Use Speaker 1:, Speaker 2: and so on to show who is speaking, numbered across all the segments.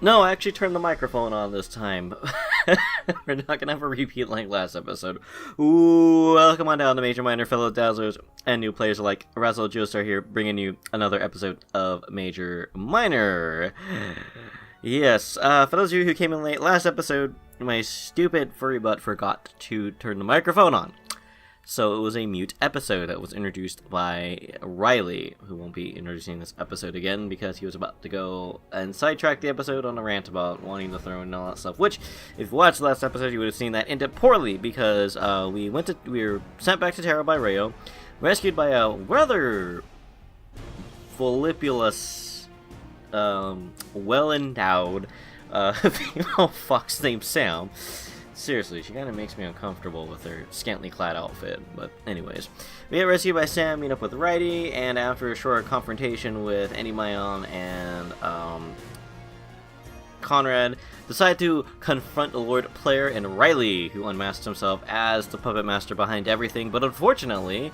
Speaker 1: No, I actually turned the microphone on this time. We're not gonna have a repeat like last episode. Ooh, welcome on down to Major Minor, fellow Dazzlers, and new players alike. Razzle Joestar here, bringing you another episode of Major Minor. Yes, for those of you who came in late, last episode, my stupid furry butt forgot to turn the microphone on. So it was a mute episode that was introduced by Riley, who won't be introducing this episode again because he was about to go and sidetrack the episode on a rant about wanting the throne and all that stuff. Which, if you watched the last episode, you would have seen that ended poorly because we were sent back to Terra by Rayo, rescued by a rather voluptuous, well-endowed female fox named Sam. Seriously, she kind of makes me uncomfortable with her scantily clad outfit, but anyways. We get rescued by Sam, meet up with Riley, and after a short confrontation with Mayon and Conrad, decide to confront the Lord Player and Riley, who unmasks himself as the puppet master behind everything, but unfortunately,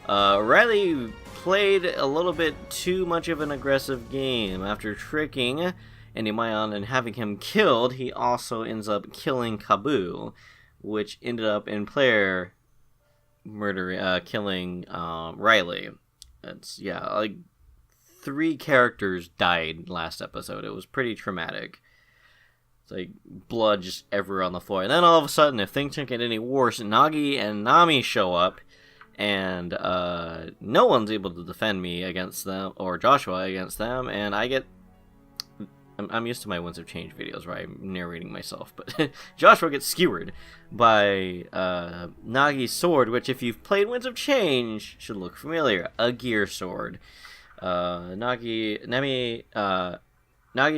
Speaker 1: Riley played a little bit too much of an aggressive game. After tricking Mayon and having him killed, he also ends up killing Kabu, which ended up in Player killing Riley. It's, yeah, like 3 characters died last episode. It was pretty traumatic. It's like blood just everywhere on the floor. And then all of a sudden, if things don't get any worse, Nagi and Nami show up, and no one's able to defend me against them, or Joshua against them, and I'm used to my Winds of Change videos where I'm narrating myself, but Joshua gets skewered by Nagi's sword, which if you've played Winds of Change, should look familiar. A gear sword. Nagi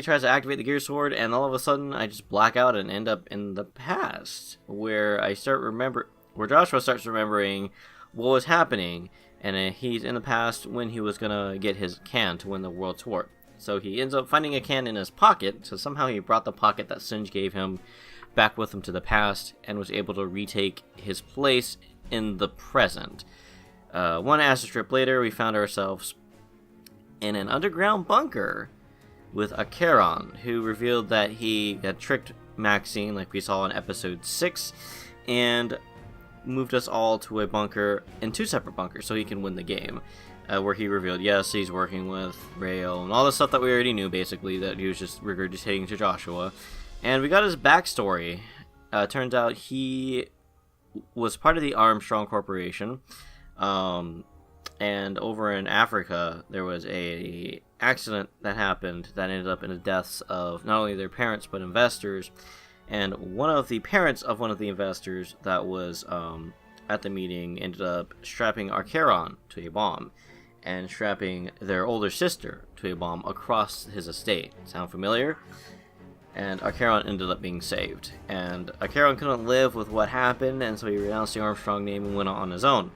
Speaker 1: tries to activate the gear sword, and all of a sudden I just black out and end up in the past, where Joshua starts remembering what was happening, and he's in the past when he was gonna get his can to win the World Tour. So he ends up finding a can in his pocket, so somehow he brought the pocket that Singe gave him back with him to the past, and was able to retake his place in the present. One acid trip later, we found ourselves in an underground bunker with Acheron, who revealed that he had tricked Maxine, like we saw in episode 6, and moved us all to a bunker, in 2 separate bunkers, so he can win the game. Where he revealed, yes, he's working with Rayo, and all the stuff that we already knew, basically, that he was just regurgitating to Joshua. And we got his backstory. Turns out he was part of the Armstrong Corporation, and over in Africa, there was a accident that happened that ended up in the deaths of not only their parents, but investors. And one of the parents of one of the investors that was at the meeting ended up strapping Acheron to a bomb, and strapping their older sister to a bomb across his estate. Sound familiar? And Acheron ended up being saved. And Acheron couldn't live with what happened, and so he renounced the Armstrong name and went on his own.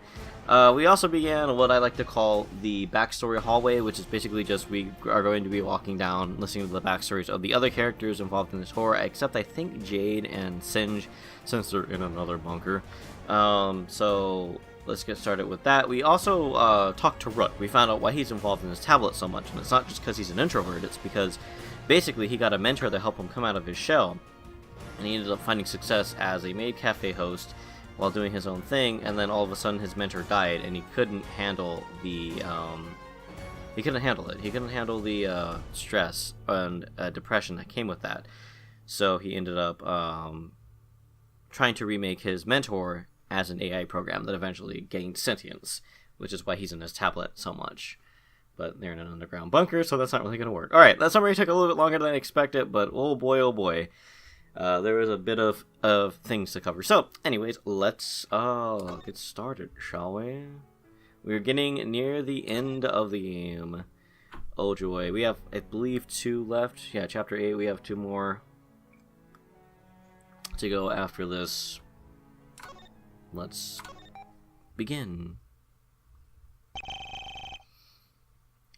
Speaker 1: We also began what I like to call the backstory hallway, which is basically just we are going to be walking down, listening to the backstories of the other characters involved in this horror, except I think Jade and Singe, since they're in another bunker. So let's get started with that. We also talked to Rook. We found out why he's involved in his tablet so much, and it's not just because he's an introvert, it's because basically he got a mentor to help him come out of his shell, and he ended up finding success as a maid cafe host while doing his own thing, and then all of a sudden his mentor died, and he couldn't handle the he couldn't handle the stress and depression that came with that. So he ended up trying to remake his mentor as an AI program that eventually gained sentience, which is why he's in his tablet so much. But they're in an underground bunker, so that's not really going to work. Alright, that summary took a little bit longer than I expected, but oh boy. There was a bit of things to cover. So, anyways, let's get started, shall we? We're getting near the end of the game. Oh joy. We have, I believe, 2 left. Yeah, chapter 8, we have 2 more to go after this. Let's begin.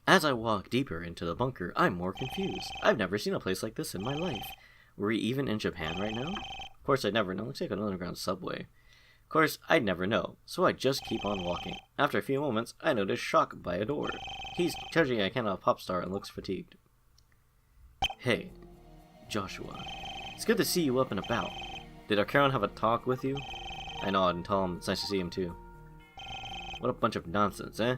Speaker 1: As I walk deeper into the bunker, I'm more confused. I've never seen a place like this in my life. Were we even in Japan right now? Of course I'd never know. Looks like an underground subway. Of course, I'd never know, so I just keep on walking. After a few moments, I notice Shock by a door. He's charging a can of Popstar and looks fatigued. Hey, Joshua. It's good to see you up and about. Did Acheron have a talk with you? I nod and tell him it's nice to see him too. What a bunch of nonsense, eh?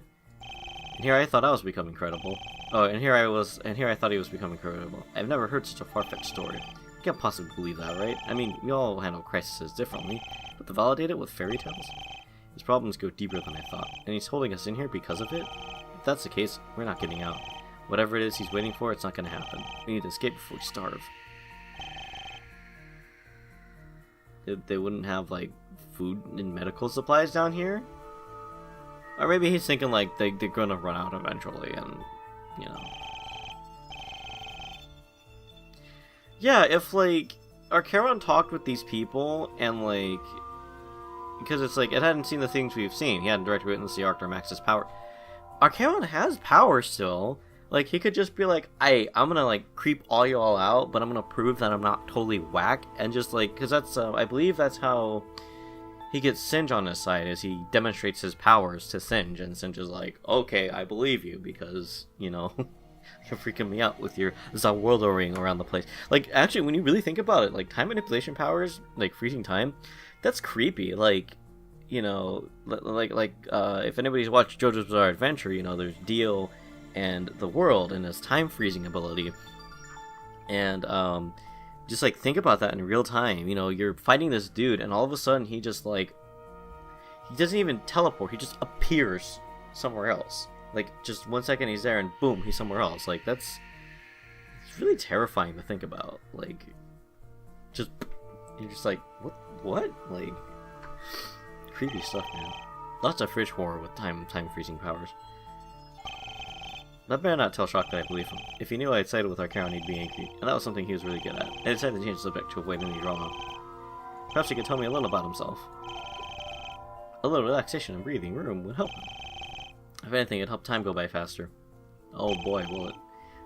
Speaker 1: And here I thought I was becoming credible. Oh, and here I thought he was becoming credible. I've never heard such a far-fetched story. You can't possibly believe that, right? I mean, we all handle crises differently, but to validate it with fairy tales? His problems go deeper than I thought, and he's holding us in here because of it? If that's the case, we're not getting out. Whatever it is he's waiting for, it's not gonna happen. We need to escape before we starve. They wouldn't have, like, food and medical supplies down here? Or maybe he's thinking, like, they're gonna run out eventually, and, you know. Yeah, if, like, Acheron talked with these people, and, like, because it's like, it hadn't seen the things we've seen. He hadn't directly witnessed the Arctor Max's power. Acheron has power still. Like, he could just be like, I'm gonna, like, creep all y'all out, but I'm gonna prove that I'm not totally whack, and just, like, because that's, I believe that's how he gets Singe on his side, is he demonstrates his powers to Singe, and Singe is like, okay, I believe you, because, you know, you're freaking me out with your world-orienting around the place. Like, actually, when you really think about it, like, time manipulation powers, like, freezing time, that's creepy. Like, you know, if anybody's watched JoJo's Bizarre Adventure, you know, there's Dio and the world and his time freezing ability, and just like think about that in real time. You know, you're fighting this dude, and all of a sudden he just like, he doesn't even teleport, he just appears somewhere else. Like, just 1 second he's there and boom, he's somewhere else. Like, it's really terrifying to think about. Like, just, you're just like, what? Like, creepy stuff, man. Lots of fridge horror with time freezing powers. I better not tell Shock that I believe him. If he knew I had sided with Acheron, he'd be angry, and that was something he was really good at. I decided to change the subject to avoid any drama. Perhaps he could tell me a little about himself. A little relaxation and breathing room would help him. If anything, it'd help time go by faster. Oh boy, will it.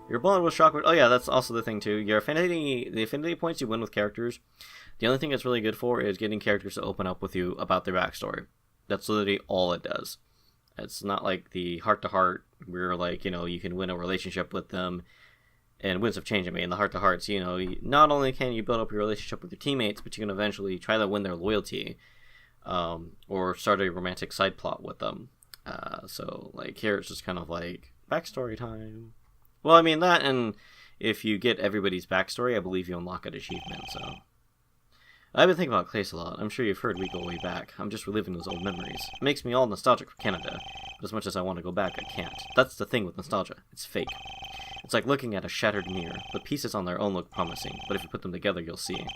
Speaker 1: Your bond with Shock... Oh yeah, that's also the thing too. The affinity points you win with characters, the only thing it's really good for is getting characters to open up with you about their backstory. That's literally all it does. It's not like the heart-to-heart, where, like, you know, you can win a relationship with them, and Winds of Change. I mean, the heart-to-hearts, you know, not only can you build up your relationship with your teammates, but you can eventually try to win their loyalty, or start a romantic side plot with them. So, like, here it's just kind of like, backstory time. Well, I mean, that, and if you get everybody's backstory, I believe you unlock an achievement, so... I've been thinking about Klace a lot. I'm sure you've heard we go way back. I'm just reliving those old memories. It makes me all nostalgic for Canada, but as much as I want to go back, I can't. That's the thing with nostalgia. It's fake. It's like looking at a shattered mirror. The pieces on their own look promising, but if you put them together, you'll see.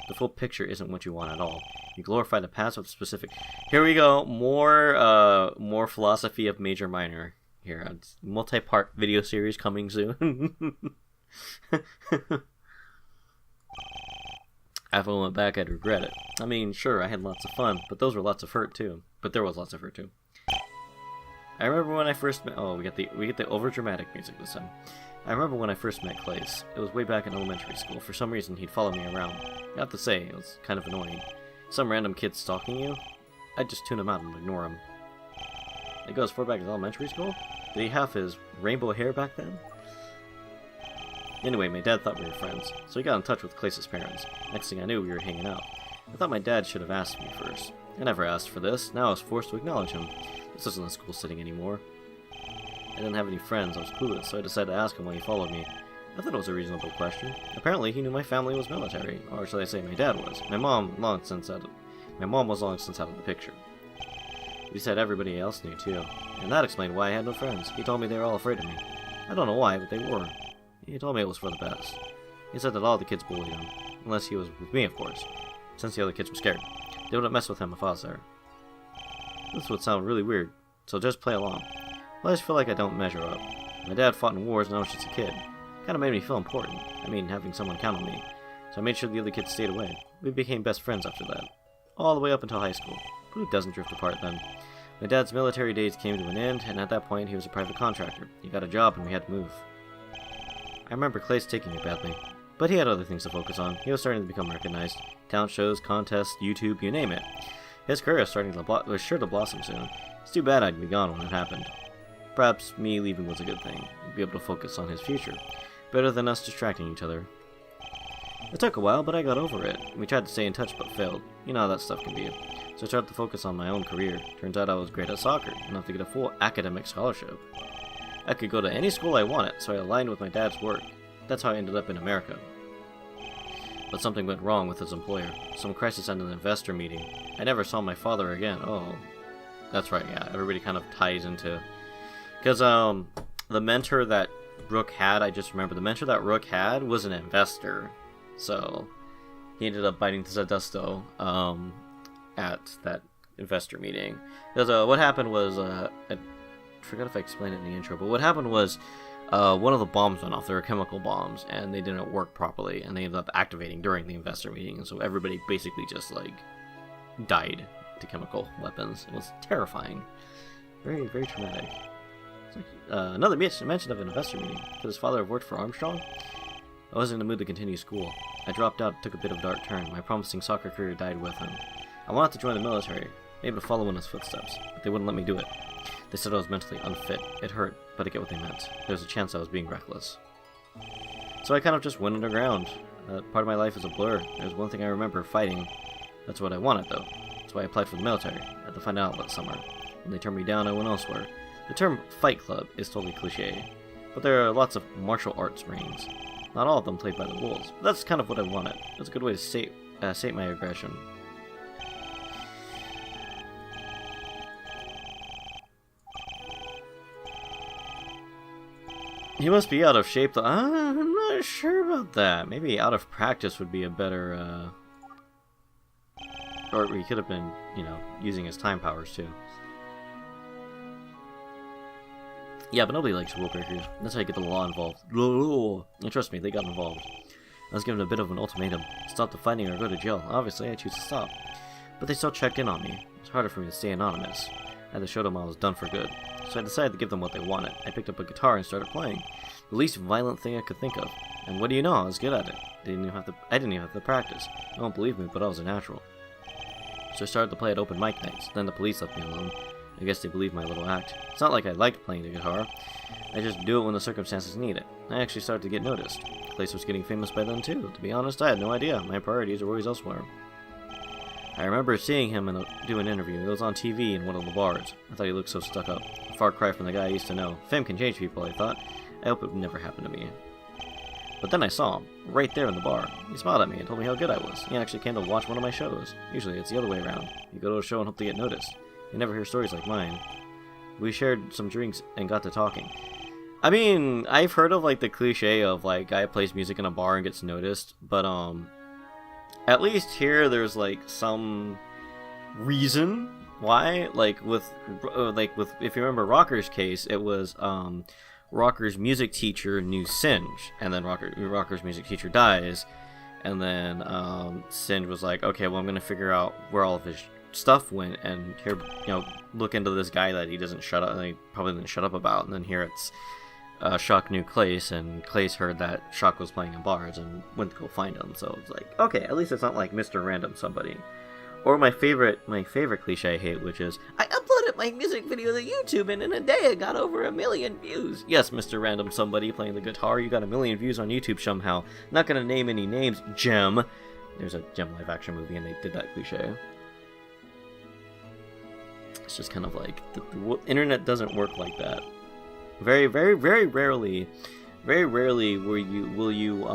Speaker 1: The full picture isn't what you want at all. You glorify the past with specific... Here we go. More philosophy of major minor. Here, a multi-part video series coming soon. If I went back, I'd regret it. I mean, sure, I had lots of fun, but those were lots of hurt too. But there was lots of hurt too. I remember when I first met... Oh, we get the over-dramatic music this time. I remember when I first met Klace. It was way back in elementary school. For some reason, he'd follow me around. I have to say, it was kind of annoying. Some random kid stalking you? I'd just tune him out and ignore him. It goes far back as elementary school? Did he have his rainbow hair back then? Anyway, my dad thought we were friends, so he got in touch with Klace's parents. Next thing I knew, we were hanging out. I thought my dad should have asked me first. I never asked for this, now I was forced to acknowledge him. This isn't a school setting anymore. I didn't have any friends, I was clueless, so I decided to ask him why he followed me. I thought it was a reasonable question. Apparently, he knew my family was military, or should I say my dad was. My mom was long since out of the picture. He said everybody else knew too, and that explained why I had no friends. He told me they were all afraid of me. I don't know why, but they were. He told me it was for the best. He said that all the kids bullied him, unless he was with me, of course, since the other kids were scared. They wouldn't mess with him if I was there. This would sound really weird, so just play along. I just feel like I don't measure up. My dad fought in wars when I was just a kid. Kinda made me feel important. I mean, having someone count on me. So I made sure the other kids stayed away. We became best friends after that. All the way up until high school. But who doesn't drift apart then? My dad's military days came to an end, and at that point he was a private contractor. He got a job and we had to move. I remember Klace taking it badly, but he had other things to focus on. He was starting to become recognized. Talent shows, contests, YouTube, you name it. His career was sure to blossom soon. It's too bad I'd be gone when it happened. Perhaps me leaving was a good thing. We'd be able to focus on his future. Better than us distracting each other. It took a while, but I got over it. We tried to stay in touch, but failed. You know how that stuff can be. So I started to focus on my own career. Turns out I was great at soccer, enough to get a full academic scholarship. I could go to any school I wanted, so I aligned with my dad's work. That's how I ended up in America. But something went wrong with his employer. Some crisis at an investor meeting. I never saw my father again. Oh, that's right, yeah. Everybody kind of ties into... Because, the mentor that Rook had, I just remember, the mentor that Rook had was an investor. So, he ended up biting the Dusto, at that investor meeting. Because, what happened was, I forgot if I explained it in the intro, but what happened was, one of the bombs went off. They were chemical bombs, and they didn't work properly, and they ended up activating during the investor meeting, and so everybody basically just, like, died to chemical weapons. It was terrifying. Very, very traumatic. Another mention of an investor meeting. Could his father have worked for Armstrong? I wasn't in the mood to continue school. I dropped out, took a bit of a dark turn. My promising soccer career died with him. I wanted to join the military, maybe to follow in his footsteps, but they wouldn't let me do it. They said I was mentally unfit. It hurt, but I get what they meant. There was a chance I was being reckless. So I kind of just went underground. Part of my life is a blur. There's one thing I remember, fighting. That's what I wanted, though. That's why I applied for the military. I had to find out last summer. When they turned me down, I went elsewhere. The term Fight Club is totally cliche, but there are lots of martial arts marines. Not all of them played by the rules, but that's kind of what I wanted. It's a good way to sate my aggression. He must be out of shape, though. I'm not sure about that. Maybe out of practice would be a better, or he could have been, you know, using his time powers, too. Yeah, but nobody likes rule breakers. That's how you get the law involved. And trust me, they got involved. I was given a bit of an ultimatum. Stop the fighting or go to jail. Obviously, I choose to stop. But they still checked in on me. It's harder for me to stay anonymous. I had to show them I was done for good. So I decided to give them what they wanted. I picked up a guitar and started playing. The least violent thing I could think of. And what do you know, I was good at it. I didn't even have to practice. No one believed me, but I was a natural. So I started to play at open mic nights. Then the police left me alone. I guess they believed my little act. It's not like I liked playing the guitar. I just do it when the circumstances need it. I actually started to get noticed. Klace was getting famous by then too. To be honest, I had no idea. My priorities were always elsewhere. I remember seeing him do an interview. It was on TV in one of the bars. I thought he looked so stuck up. A far cry from the guy I used to know. Fame can change people, I thought. I hope it would never happen to me. But then I saw him, right there in the bar. He smiled at me and told me how good I was. He actually came to watch one of my shows. Usually it's the other way around. You go to a show and hope to get noticed. You never hear stories like mine. We shared some drinks and got to talking. I mean, I've heard of, like, the cliche of, like, guy plays music in a bar and gets noticed, but, at least here there's, like, some reason why. Like, if you remember Rocker's case, it was, Rocker's music teacher knew Singe, and then Rocker's music teacher dies, and then, Singe was like, okay, well, I'm gonna figure out where all of his stuff went, and here, you know, look into this guy that he doesn't shut up, and he probably didn't shut up about, and then here it's, Shock knew Klace, and Klace heard that Shock was playing in bars and went to go find him. So it's like, okay, at least it's not like Mr. Random Somebody. Or my favorite cliche I hate, which is, I uploaded my music video to YouTube and in a day it got over 1 million views. Yes, Mr. Random Somebody playing the guitar, you got 1 million views on YouTube somehow. Not gonna name any names. Gem. There's a Gem live action movie and they did that cliche. It's just kind of like, the internet doesn't work like that. Very, very, very rarely will you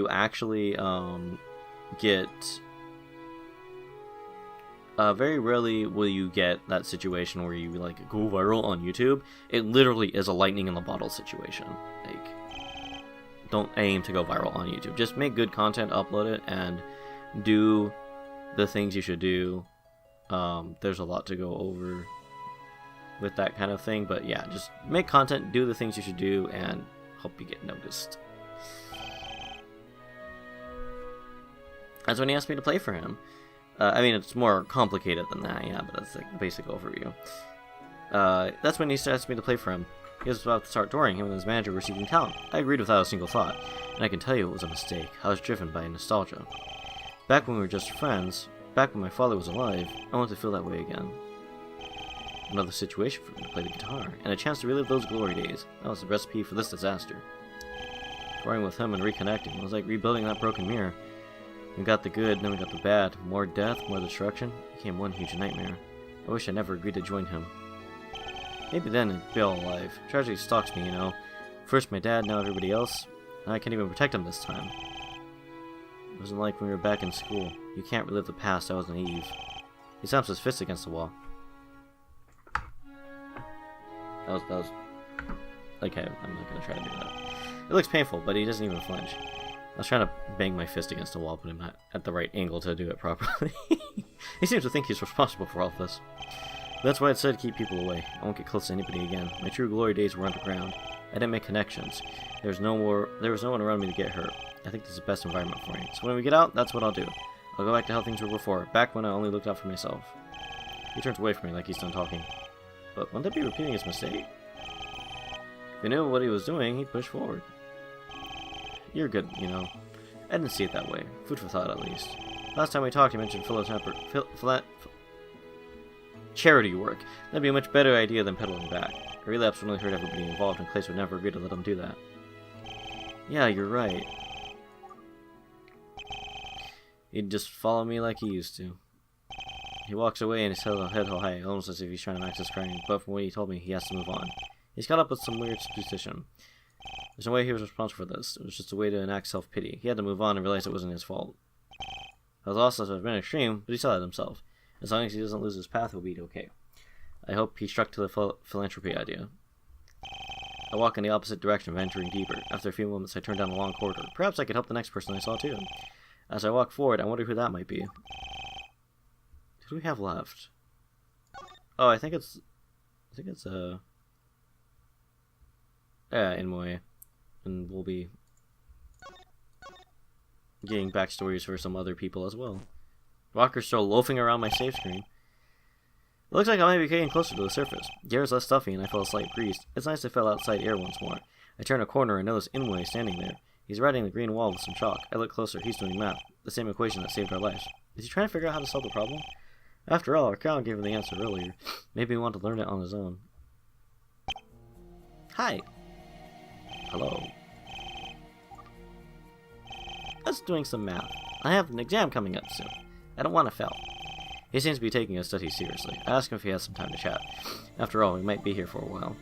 Speaker 1: actually get very rarely will you get that situation where you like go viral on YouTube. It literally is a lightning in the bottle situation. Like, don't aim to go viral on YouTube. Just make good content, upload it, and do the things you should do. There's a lot to go over with that kind of thing, but yeah, just make content, do the things you should do, and hope you get noticed. That's when he asked me to play for him. I mean, it's more complicated than that, yeah, but that's like the basic overview. That's when he asked me to play for him. He was about to start touring. Him and his manager were seeking talent. I agreed without a single thought, and I can tell you it was a mistake. I was driven by nostalgia. Back when we were just friends, back when my father was alive, I wanted to feel that way again. Another situation for me to play the guitar, and a chance to relive those glory days. That was the recipe for this disaster. Sparring with him and reconnecting. It was like rebuilding that broken mirror. We got the good, then we got the bad. More death, more destruction. It became one huge nightmare. I wish I never agreed to join him. Maybe then I'd be all alive. Tragedy stalks me, you know. First my dad, now everybody else. And I can't even protect him this time. It wasn't like when we were back in school. You can't relive the past, I was naive. He slams his fist against the wall. That was... Okay, I'm not gonna try to do that. It looks painful, but he doesn't even flinch. I was trying to bang my fist against the wall, but I'm not at the right angle to do it properly. He seems to think he's responsible for all of this. That's why I said keep people away. I won't get close to anybody again. My true glory days were underground. I didn't make connections. There was no one around me to get hurt. I think this is the best environment for me. So when we get out, that's what I'll do. I'll go back to how things were before, back when I only looked out for myself. He turns away from me like he's done talking. But wouldn't that be repeating his mistake? If he knew what he was doing, he'd push forward. You're good, you know. I didn't see it that way. Food for thought, at least. Last time we talked, you mentioned charity work. That'd be a much better idea than peddling back. A relapse would only hurt everybody involved, and Klace would never agree to let him do that. Yeah, you're right. He'd just follow me like he used to. He walks away and his head held high, almost as if he's trying to max his crying, but from what he told me, he has to move on. He's caught up with some weird superstition. There's no way he was responsible for this. It was just a way to enact self-pity. He had to move on and realize it wasn't his fault. That was also have been extreme, but he saw it himself. As long as he doesn't lose his path, he'll be okay. I hope he struck to the philanthropy idea. I walk in the opposite direction, venturing deeper. After a few moments, I turn down a long corridor. Perhaps I could help the next person I saw too. As I walk forward, I wonder who that might be. Who do we have left? Oh, I think it's Inmoe. And we'll be getting backstories for some other people as well. Walker's still loafing around my save screen. It looks like I might be getting closer to the surface. The air is less stuffy and I feel a slight breeze. It's nice to feel outside air once more. I turn a corner and notice Inmoe standing there. He's writing the green wall with some chalk. I look closer, he's doing math. The same equation that saved our lives. Is he trying to figure out how to solve the problem? After all, Acheron gave him the answer earlier. Maybe he wanted to learn it on his own. Hi! Hello. Let's doing some math. I have an exam coming up soon. I don't want to fail. He seems to be taking his studies seriously. I ask him if he has some time to chat. After all, we might be here for a while.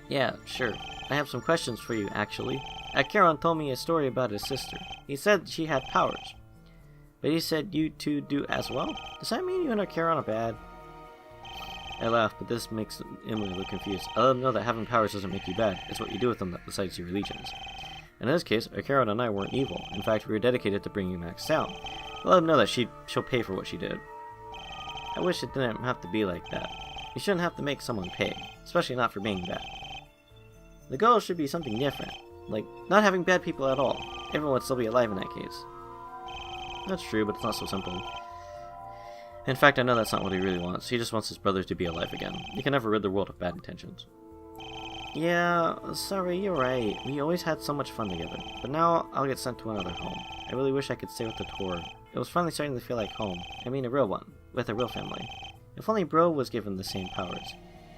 Speaker 1: Yeah, sure. I have some questions for you, actually. Acheron told me a story about his sister. He said she had powers. But he said you two do as well? Does that mean you and Acheron are bad? I laugh, but this makes Emily look confused. I let him know that having powers doesn't make you bad. It's what you do with them that decides your allegiance. In this case, Acheron and I weren't evil. In fact, we were dedicated to bringing Max down. I let him know that she'll pay for what she did. I wish it didn't have to be like that. You shouldn't have to make someone pay, especially not for being bad. The goal should be something different, like not having bad people at all. Everyone would still be alive in that case. That's true, but it's not so simple. In fact, I know that's not what he really wants. He just wants his brothers to be alive again. You can never rid the world of bad intentions. Yeah, sorry, you're right. We always had so much fun together. But now, I'll get sent to another home. I really wish I could stay with the tour. It was finally starting to feel like home. I mean a real one. With a real family. If only Bro was given the same powers.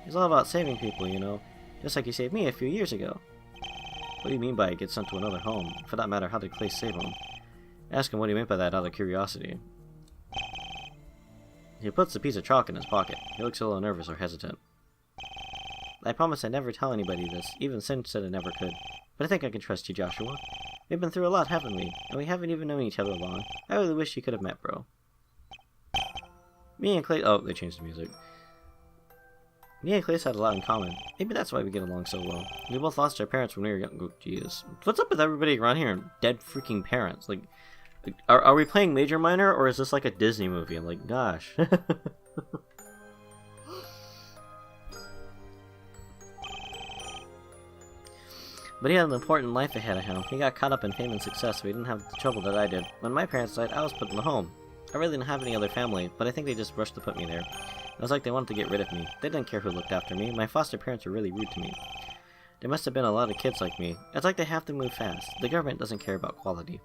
Speaker 1: It's all about saving people, you know. Just like he saved me a few years ago. What do you mean by get sent to another home? For that matter, how did Klace save him? Ask him what he meant by that out of curiosity. He puts the piece of chalk in his pocket. He looks a little nervous or hesitant. I promise I'd never tell anybody this. Even Sin said I never could. But I think I can trust you, Joshua. We've been through a lot, haven't we? And we haven't even known each other long. I really wish you could have met, Bro. Me and Klace... Oh, they changed the music. Me and Klace had a lot in common. Maybe that's why we get along so well. We both lost our parents when we were young. Oh, jeez. What's up with everybody around here and dead freaking parents? Like are we playing Major Minor, or is this like a Disney movie? I'm like, gosh. But he had an important life ahead of him. He got caught up in fame and success, so he didn't have the trouble that I did. When my parents died, I was put in the home. I really didn't have any other family, but I think they just rushed to put me there. It was like they wanted to get rid of me. They didn't care who looked after me. My foster parents were really rude to me. There must have been a lot of kids like me. It's like they have to move fast. The government doesn't care about quality.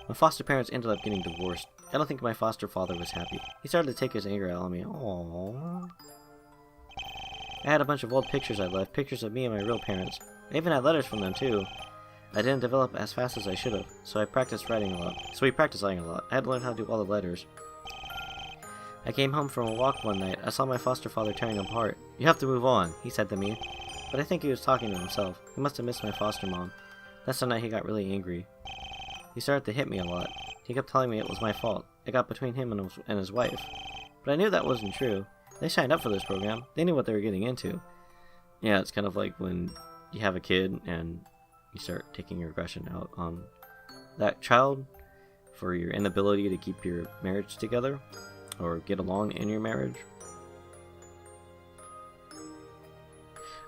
Speaker 1: My foster parents ended up getting divorced. I don't think my foster father was happy. He started to take his anger out on me. Aww. I had a bunch of old pictures I left, pictures of me and my real parents. I even had letters from them too. I didn't develop as fast as I should have, so we practiced writing a lot. I had to learn how to do all the letters. I came home from a walk one night. I saw my foster father tearing apart. "You have to move on," he said to me. But I think he was talking to himself. He must have missed my foster mom. That's the night he got really angry. He started to hit me a lot. He kept telling me it was my fault. It got between him and his wife. But I knew that wasn't true. They signed up for this program. They knew what they were getting into. Yeah, it's kind of like when you have a kid and you start taking your aggression out on that child for your inability to keep your marriage together or get along in your marriage.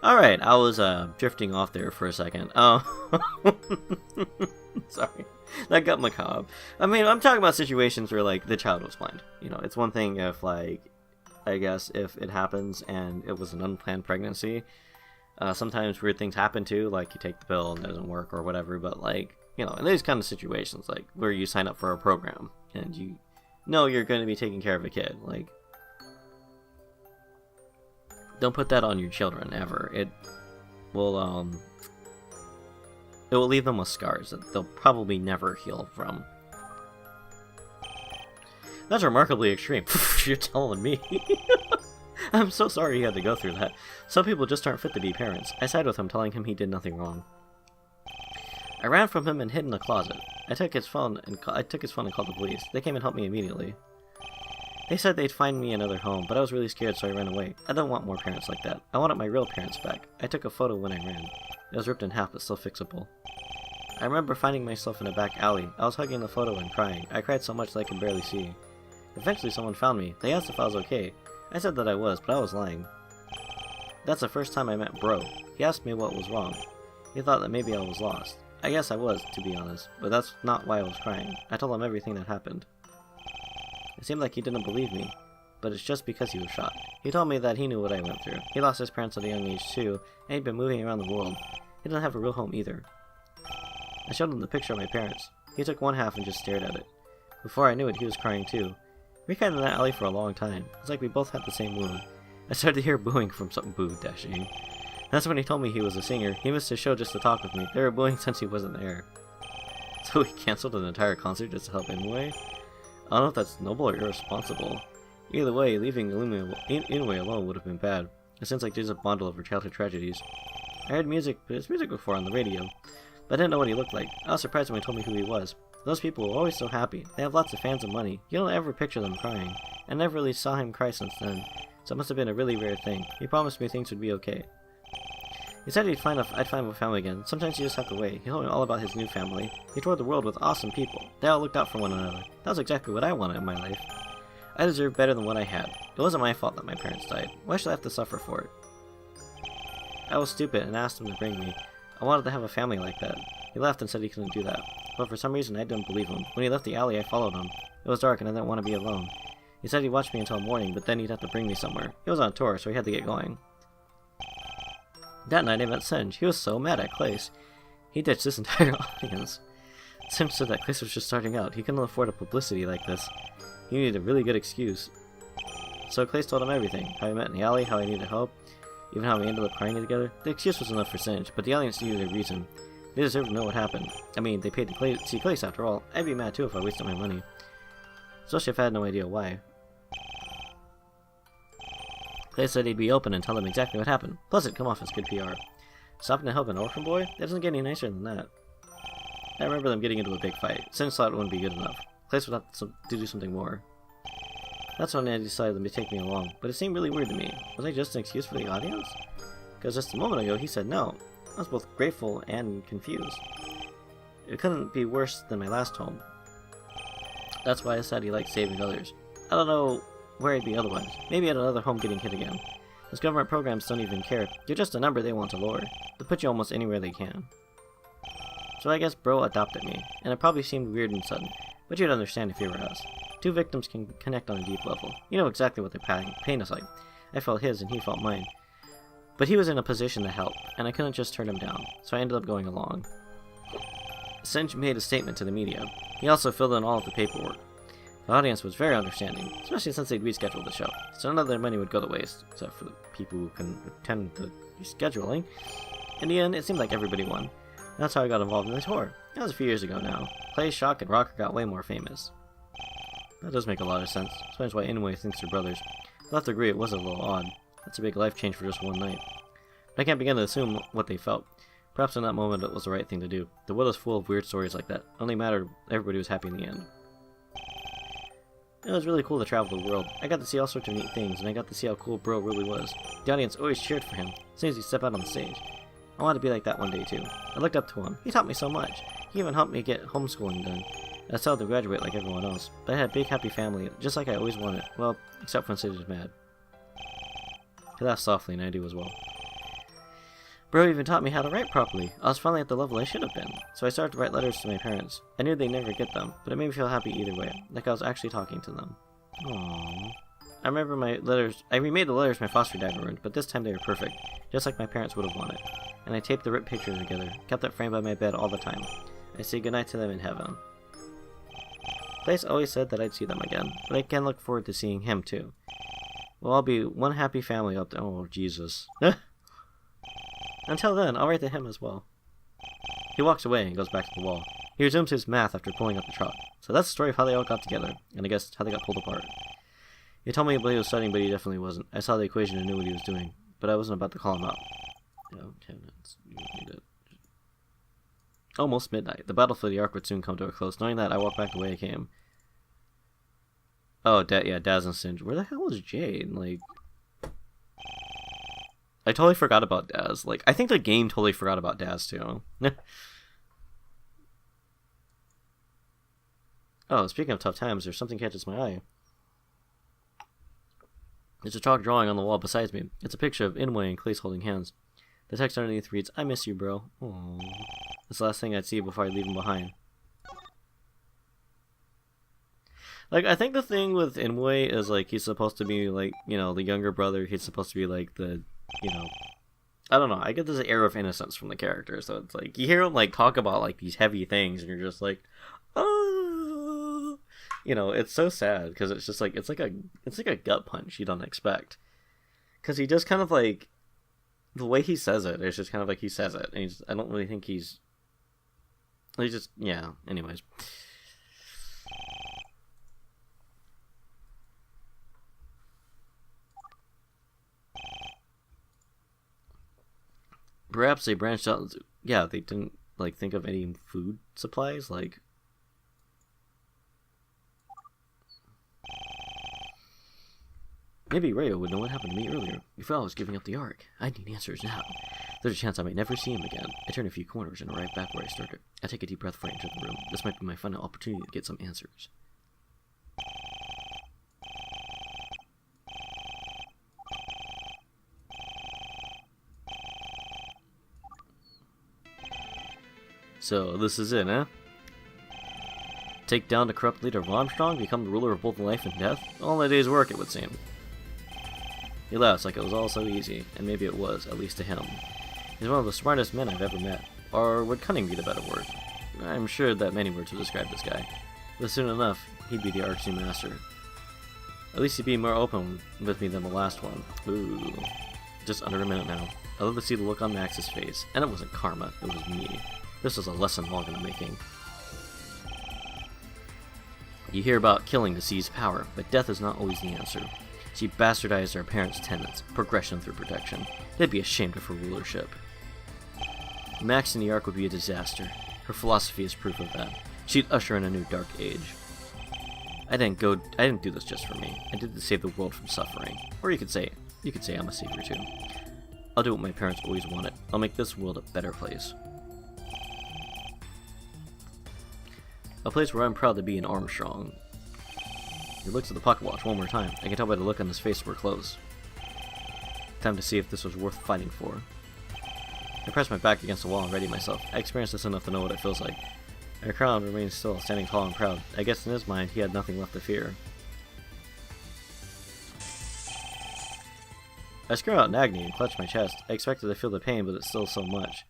Speaker 1: Alright, I was drifting off there for a second. Sorry. That got macabre. I mean, I'm talking about situations where, like, the child was blind. You know, it's one thing if, like, I guess if it happens and it was an unplanned pregnancy. Sometimes weird things happen too, like you take the pill and it doesn't work or whatever, but, like, you know, in these kind of situations, like, where you sign up for a program and you know you're going to be taking care of a kid, like, don't put that on your children, ever. It will leave them with scars that they'll probably never heal from. That's remarkably extreme. You're telling me. I'm so sorry you had to go through that. Some people just aren't fit to be parents. I sided with him, telling him he did nothing wrong. I ran from him and hid in a closet. I took his phone and called the police. They came and helped me immediately. They said they'd find me another home, but I was really scared, so I ran away. I don't want more parents like that. I wanted my real parents back. I took a photo when I ran. It was ripped in half, but still fixable. I remember finding myself in a back alley. I was hugging the photo and crying. I cried so much that I could barely see. Eventually someone found me. They asked if I was okay. I said that I was, but I was lying. That's the first time I met Bro. He asked me what was wrong. He thought that maybe I was lost. I guess I was, to be honest, but that's not why I was crying. I told him everything that happened. It seemed like he didn't believe me, but it's just because he was shocked. He told me that he knew what I went through. He lost his parents at a young age too, and he'd been moving around the world. He didn't have a real home either. I showed him the picture of my parents. He took one half and just stared at it. Before I knew it, he was crying too. We cried in that alley for a long time. It's like we both had the same wound. I started to hear booing from some boo-dashing. That's when he told me he was a singer. He missed his show just to talk with me. They were booing since he wasn't there. So he cancelled an entire concert just to help Inouye? I don't know if that's noble or irresponsible. Either way, leaving Inouye alone would have been bad. It seems like there's a bundle of her childhood tragedies. I heard his music before on the radio, but I didn't know what he looked like. I was surprised when he told me who he was. Those people were always so happy. They have lots of fans and money. You don't ever picture them crying. I never really saw him cry since then, so it must have been a really rare thing. He promised me things would be okay. He said I'd find my family again. Sometimes you just have to wait. He told me all about his new family. He toured the world with awesome people. They all looked out for one another. That was exactly what I wanted in my life. I deserved better than what I had. It wasn't my fault that my parents died. Why should I have to suffer for it? I was stupid and asked him to bring me. I wanted to have a family like that. He laughed and said he couldn't do that. But for some reason I didn't believe him. When he left the alley, I followed him. It was dark and I didn't want to be alone. He said he'd watch me until morning, but then he'd have to bring me somewhere. He was on tour, so he had to get going. That night I met Singe. He was so mad at Klace. He ditched this entire audience. Singe said that Klace was just starting out. He couldn't afford a publicity like this. He needed a really good excuse. So Klace told him everything. How we met in the alley, how I needed help, even how we ended up crying together. The excuse was enough for Singe, but the audience needed a reason. They deserved to know what happened. I mean, they paid to see Klace after all. I'd be mad too if I wasted my money. Especially if I had no idea why. Klace said he'd be open and tell them exactly what happened. Plus it'd come off as good PR. Stopping to help an orphan boy? That doesn't get any nicer than that. I remember them getting into a big fight. Since thought it wouldn't be good enough. Klace would have to do something more. That's when I decided to take me along, but it seemed really weird to me. Was I just an excuse for the audience? Because just a moment ago he said no. I was both grateful and confused. It couldn't be worse than my last home. That's why I said he liked saving others. I don't know where I'd be otherwise. Maybe at another home getting hit again. Those government programs don't even care. You're just a number they want to lower. They'll put you almost anywhere they can. So I guess Bro adopted me, and it probably seemed weird and sudden, but you'd understand if you were us. Two victims can connect on a deep level. You know exactly what their pain is like. I felt his and he felt mine. But he was in a position to help, and I couldn't just turn him down, so I ended up going along. Singe made a statement to the media. He also filled in all of the paperwork. The audience was very understanding, especially since they'd rescheduled the show, so none of their money would go to waste, except for the people who can attend the rescheduling. In the end, it seemed like everybody won. That's how I got involved in the tour. That was a few years ago now. Clay, Shock, and Rocker got way more famous. That does make a lot of sense. Explains why Inoue thinks they're brothers. I'll have to agree it was a little odd. That's a big life change for just one night. But I can't begin to assume what they felt. Perhaps in that moment it was the right thing to do. The world is full of weird stories like that. It only mattered everybody was happy in the end. It was really cool to travel the world. I got to see all sorts of neat things, and I got to see how cool Bro really was. The audience always cheered for him, as soon as he stepped out on the stage. I wanted to be like that one day too. I looked up to him. He taught me so much. He even helped me get homeschooling done. I was told to graduate like everyone else, but I had a big happy family, just like I always wanted. Well, except when Sid was mad. He laughed softly, and I do as well. Bro even taught me how to write properly. I was finally at the level I should have been, so I started to write letters to my parents. I knew they'd never get them, but it made me feel happy either way, like I was actually talking to them. Aww. I remember I remade the letters my foster dad ruined, but this time they were perfect, just like my parents would have wanted. And I taped the ripped pictures together, kept that framed by my bed all the time. I say goodnight to them in heaven. Klace always said that I'd see them again, but I can look forward to seeing him too. We'll all be one happy family up there. Oh, Jesus. Until then, I'll write to him as well. He walks away and goes back to the wall. He resumes his math after pulling up the chalk. So that's the story of how they all got together, and I guess how they got pulled apart. He told me he was studying, but he definitely wasn't. I saw the equation and knew what he was doing, but I wasn't about to call him out. 10 minutes. Almost midnight. The battle for the Ark would soon come to a close. Knowing that, I walked back the way I came. Oh, yeah, Daz and Singe. Where the hell was Jade? Like, I totally forgot about Daz. Like, I think the game totally forgot about Daz, too. Oh, speaking of tough times, there's something catches my eye. There's a chalk drawing on the wall beside me. It's a picture of Inoue and Klace holding hands. The text underneath reads, "I miss you, bro." Aww. That's the last thing I'd see before I leave him behind. Like, I think the thing with Inoue is, like, he's supposed to be, like, you know, the younger brother. He's supposed to be, like, the, you know, I don't know. I get this air of innocence from the character. So it's like, you hear him, like, talk about, like, these heavy things, and you're just like, oh. You know, it's so sad, because it's just, like, it's like a gut punch you don't expect. Because he just kind of, like, the way he says it, it's just kind of like he says it. And I don't really think he's just, yeah, anyways. Perhaps they branched out. Yeah, they didn't, like, think of any food supplies, like. Maybe Rayo would know what happened to me earlier, before I was giving up the Ark. I need answers now. There's a chance I might never see him again. I turn a few corners and arrive back where I started. I take a deep breath before I enter the room. This might be my final opportunity to get some answers. So, this is it, huh? Take down the corrupt leader of Armstrong, become the ruler of both life and death? All in a day's work, it would seem. He laughs like it was all so easy, and maybe it was, at least to him. He's one of the smartest men I've ever met. Or would cunning be the better word? I'm sure that many words would describe this guy. But soon enough, he'd be the Ark's new master. At least he'd be more open with me than the last one. Ooh. Just under a minute now. I love to see the look on Max's face. And it wasn't karma, it was me. This was a lesson long in the making. You hear about killing to seize power, but death is not always the answer. She bastardized our parents' tenets, progression through protection. They'd be ashamed of her rulership. Max in the Ark would be a disaster. Her philosophy is proof of that. She'd usher in a new dark age. I didn't do this just for me. I did it to save the world from suffering. Or you could say I'm a savior too. I'll do what my parents always wanted. I'll make this world a better place. A place where I'm proud to be an Armstrong. He looks at the pocket watch one more time. I can tell by the look on his face we're close. Time to see if this was worth fighting for. I press my back against the wall and ready myself. I experienced this enough to know what it feels like. Acheron remains still, standing tall and proud. I guess in his mind, he had nothing left to fear. I scream out in agony and clutch my chest. I expected to feel the pain, but it's still so much.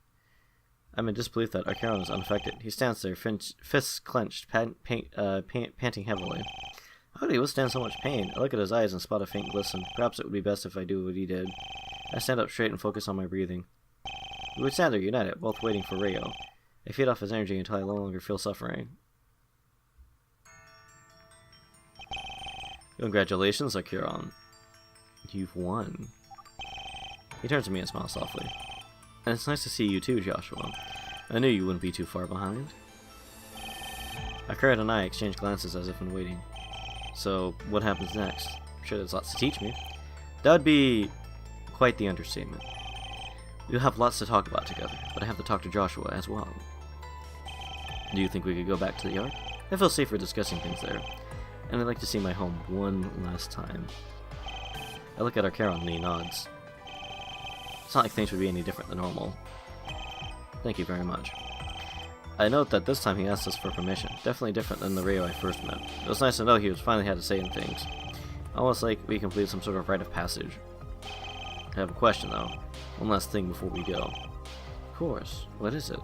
Speaker 1: I'm in disbelief that Acheron is unaffected. He stands there, fists clenched, panting heavily. How did he withstand so much pain? I look at his eyes and spot a faint glisten. Perhaps it would be best if I do what he did. I stand up straight and focus on my breathing. We would stand there united, both waiting for Rio. I feed off his energy until I no longer feel suffering. Congratulations, Acheron. You've won. He turns to me and smiles softly. And it's nice to see you too, Joshua. I knew you wouldn't be too far behind. Acheron and I exchange glances as if in waiting. So, what happens next? I'm sure there's lots to teach me. That would be quite the understatement. We'll have lots to talk about together, but I have to talk to Joshua as well. Do you think we could go back to the Ark? I feel safer discussing things there, and I'd like to see my home one last time. I look at Acheron and he nods. It's not like things would be any different than normal. Thank you very much. I note that this time he asked us for permission, definitely different than the Rio I first met. It was nice to know he was finally had to say things. Almost like we completed some sort of rite of passage. I have a question though. One last thing before we go. Of course. What is it?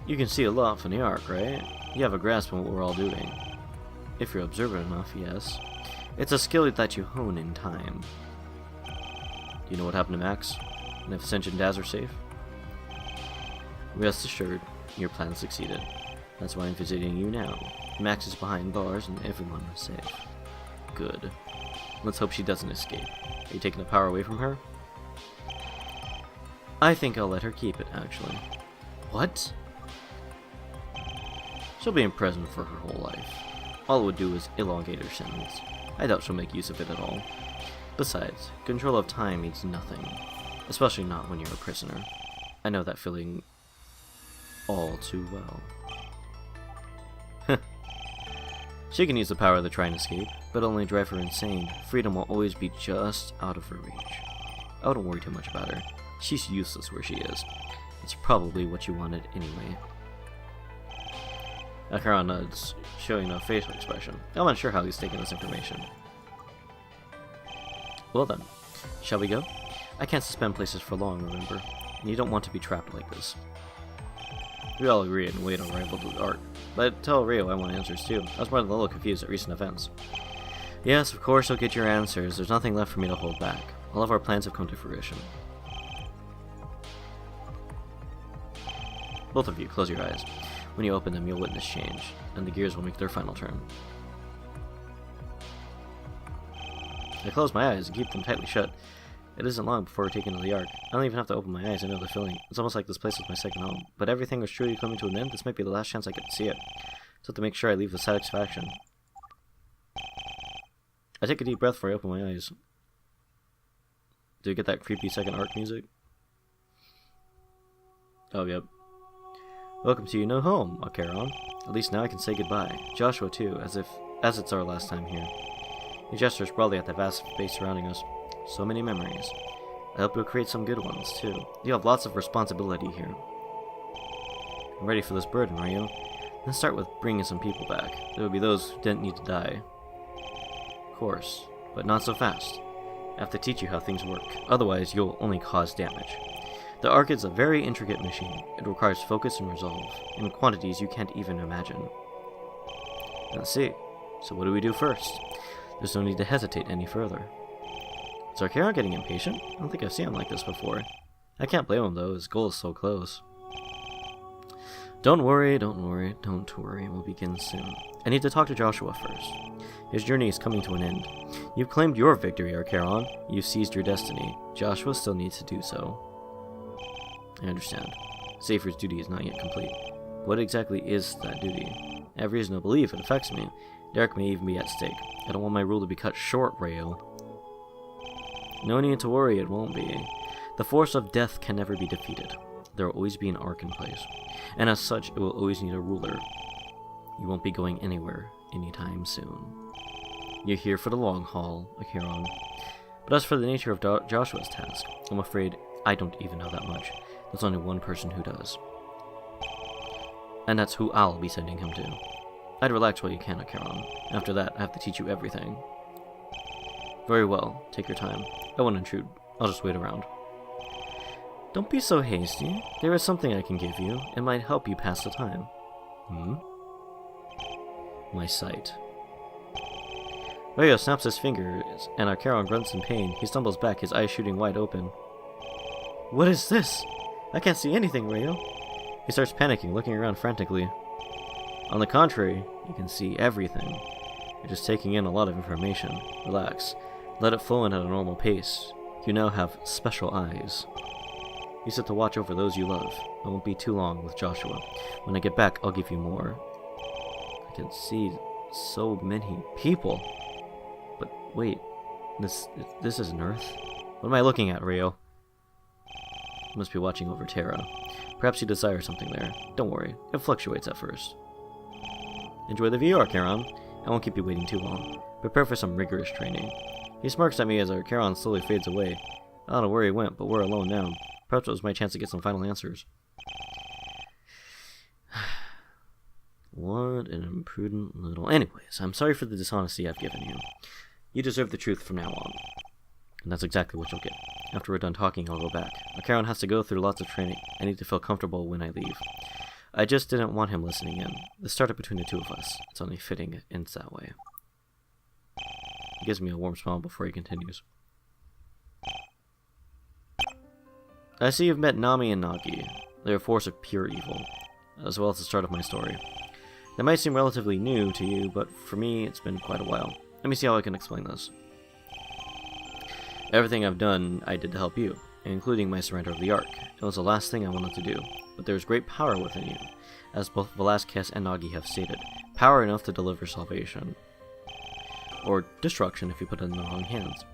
Speaker 1: You can see a lot from the Ark, right? You have a grasp on what we're all doing. If you're observant enough, yes. It's a skill that you hone in time. Do you know what happened to Max? And if Ascension Dazzler safe? Rest assured, your plan succeeded. That's why I'm visiting you now. Max is behind bars and everyone is safe. Good. Let's hope she doesn't escape. Are you taking the power away from her? I think I'll let her keep it, actually. What? She'll be imprisoned for her whole life. All it would do is elongate her sentence. I doubt she'll make use of it at all. Besides, control of time means nothing. Especially not when you're a prisoner. I know that feeling all too well. She can use the power to try and escape, but only drive her insane. Freedom will always be just out of her reach. I wouldn't worry too much about her. She's useless where she is. It's probably what you wanted anyway. Acheron nods, showing no facial expression. I'm unsure how he's taking this information. Well then, shall we go? I can't suspend places for long, remember? And you don't want to be trapped like this. We all agree and wait on arrival to the Ark. But tell Rio I want answers too. I was more than a little confused at recent events. Yes, of course you'll get your answers. There's nothing left for me to hold back. All of our plans have come to fruition. Both of you, close your eyes. When you open them, you'll witness change, and the gears will make their final turn. I close my eyes and keep them tightly shut. It isn't long before we're taken to the Ark. I don't even have to open my eyes, I know the feeling. It's almost like this place was my second home. But everything was truly coming to an end. This might be the last chance I get to see it. So to make sure I leave with satisfaction. I take a deep breath before I open my eyes. Do you get that creepy second Ark music? Oh, yep. Welcome to your new home, Acheron. At least now I can say goodbye. Joshua too, as it's our last time here. He gestures broadly at the vast space surrounding us. So many memories. I hope you'll create some good ones, too. You have lots of responsibility here. I'm ready for this burden, Rio. Let's start with bringing some people back. There will be those who didn't need to die. Of course, but not so fast. I have to teach you how things work. Otherwise, you'll only cause damage. The Ark is a very intricate machine. It requires focus and resolve, in quantities you can't even imagine. Let's see. So what do we do first? There's no need to hesitate any further. Is Acheron getting impatient? I don't think I've seen him like this before. I can't blame him though, his goal is so close. Don't worry, we'll begin soon. I need to talk to Joshua first. His journey is coming to an end. You've claimed your victory, Acheron. You've seized your destiny. Joshua still needs to do so. I understand. Safer's duty is not yet complete. What exactly is that duty? I have reason to believe it affects me. Derek may even be at stake. I don't want my rule to be cut short, Rayo. No need to worry, it won't be. The force of death can never be defeated. There will always be an Ark in place, and as such, it will always need a ruler. You won't be going anywhere anytime soon. You're here for the long haul, Acheron. But as for the nature of Joshua's task, I'm afraid I don't even know that much. There's only one person who does. And that's who I'll be sending him to. I'd relax while you can, Acheron. After that, I have to teach you everything. Very well, take your time. I won't intrude. I'll just wait around. Don't be so hasty. There is something I can give you. It might help you pass the time. My sight. Rayo snaps his fingers, and Acheron grunts in pain. He stumbles back, his eyes shooting wide open. What is this? I can't see anything, Ryo. He starts panicking, looking around frantically. On the contrary, you can see everything. You're just taking in a lot of information. Relax. Let it flow in at a normal pace. You now have special eyes. You set to watch over those you love. I won't be too long with Joshua. When I get back, I'll give you more. I can see so many people. But wait, this isn't Earth. What am I looking at, Ryo? You must be watching over Terra. Perhaps you desire something there. Don't worry, it fluctuates at first. Enjoy the view, Acheron. I won't keep you waiting too long. Prepare for some rigorous training. He smirks at me as Acheron slowly fades away. I don't know where he went, but we're alone now. Perhaps it was my chance to get some final answers. What an imprudent little... Anyways, I'm sorry for the dishonesty I've given you. You deserve the truth from now on. And that's exactly what you'll get. After we're done talking, I'll go back. Acheron has to go through lots of training. I need to feel comfortable when I leave. I just didn't want him listening in. This started between the two of us. It's only fitting it ends that way. He gives me a warm smile before he continues. I see you've met Nami and Nagi. They're a force of pure evil, as well as the start of my story. They might seem relatively new to you, but for me, it's been quite a while. Let me see how I can explain this. Everything I've done, I did to help you, including my surrender of the Ark. It was the last thing I wanted to do, but there is great power within you, as both Velasquez and Nagi have stated. Power enough to deliver salvation. Or destruction if you put it in the wrong hands.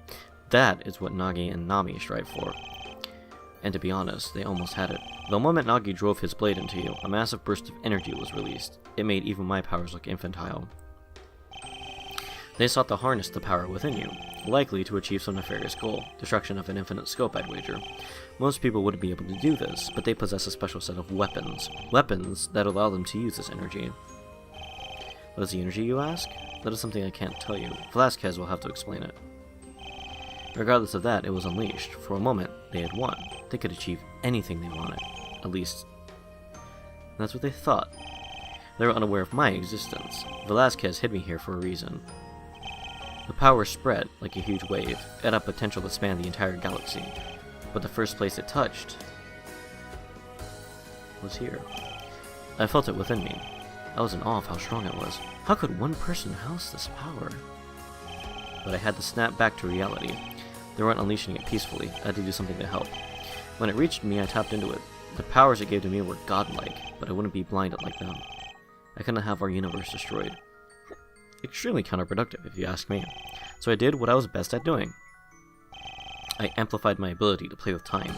Speaker 1: That is what Nagi and Nami strive for. And to be honest, they almost had it. The moment Nagi drove his blade into you, a massive burst of energy was released. It made even my powers look infantile. They sought to harness the power within you, likely to achieve some nefarious goal, destruction of an infinite scope, I'd wager. Most people wouldn't be able to do this, but they possess a special set of weapons. Weapons that allow them to use this energy. What is the energy, you ask? That is something I can't tell you. Velasquez will have to explain it. Regardless of that, it was unleashed. For a moment, they had won. They could achieve anything they wanted. At least, that's what they thought. They were unaware of my existence. Velasquez hid me here for a reason. The power spread like a huge wave. It had potential to span the entire galaxy. But the first place it touched was here. I felt it within me. I was in awe of how strong it was. How could one person house this power? But I had to snap back to reality. They weren't unleashing it peacefully. I had to do something to help. When it reached me, I tapped into it. The powers it gave to me were godlike, but I wouldn't be blinded like them. I couldn't have our universe destroyed. Extremely counterproductive, if you ask me. So I did what I was best at doing. I amplified my ability to play with time.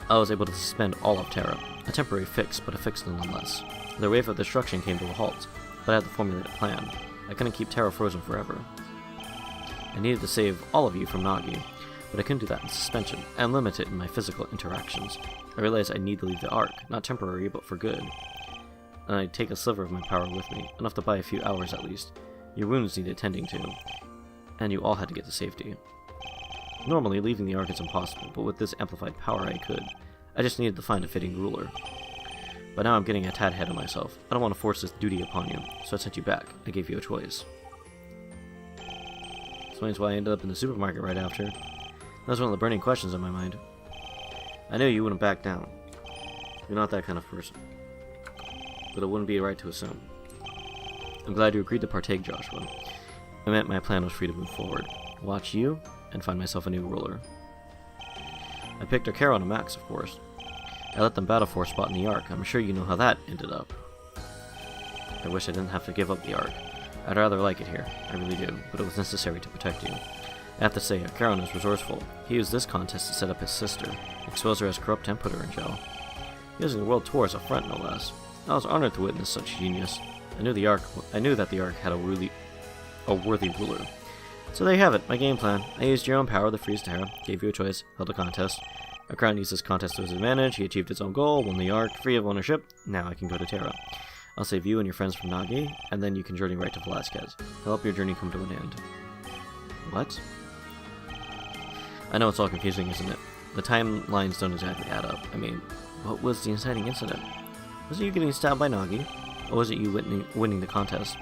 Speaker 1: I was able to suspend all of Terra. A temporary fix, but a fix nonetheless. The wave of destruction came to a halt, but I had to formulate a plan. I couldn't keep Terra frozen forever. I needed to save all of you from Nagi, but I couldn't do that in suspension, and limit it in my physical interactions. I realized I need to leave the Ark, not temporary, but for good. And I'd take a sliver of my power with me, enough to buy a few hours at least. Your wounds needed tending to, and you all had to get to safety. Normally, leaving the Ark is impossible, but with this amplified power I could. I just needed to find a fitting ruler. But now I'm getting a tad ahead of myself. I don't want to force this duty upon you, so I sent you back. I gave you a choice. Explains why I ended up in the supermarket right after. That was one of the burning questions in my mind. I knew you wouldn't back down. You're not that kind of person. But it wouldn't be right to assume. I'm glad you agreed to partake, Joshua. It meant my plan was free to move forward. Watch you, and find myself a new ruler. I picked Acheron and Max, of course. I let them battle for a spot in the Ark. I'm sure you know how that ended up. I wish I didn't have to give up the Ark. I'd rather like it here. I really do, but it was necessary to protect you. I have to say, Acheron is resourceful. He used this contest to set up his sister, expose her as corrupt and put her in jail. Using the world tour as a front, no less. I was honored to witness such genius. I knew that the Ark had a worthy ruler. So there you have it, my game plan. I used your own power to freeze Terra, gave you a choice, held a contest. Acheron used this contest to his advantage, he achieved his own goal, won the Ark, free of ownership. Now I can go to Terra. I'll save you and your friends from Nagi, and then you can journey right to Velasquez. He'll help your journey come to an end. What? I know it's all confusing, isn't it? The timelines don't exactly add up. I mean, what was the inciting incident? Was it you getting stabbed by Nagi? Or was it you winning the contest?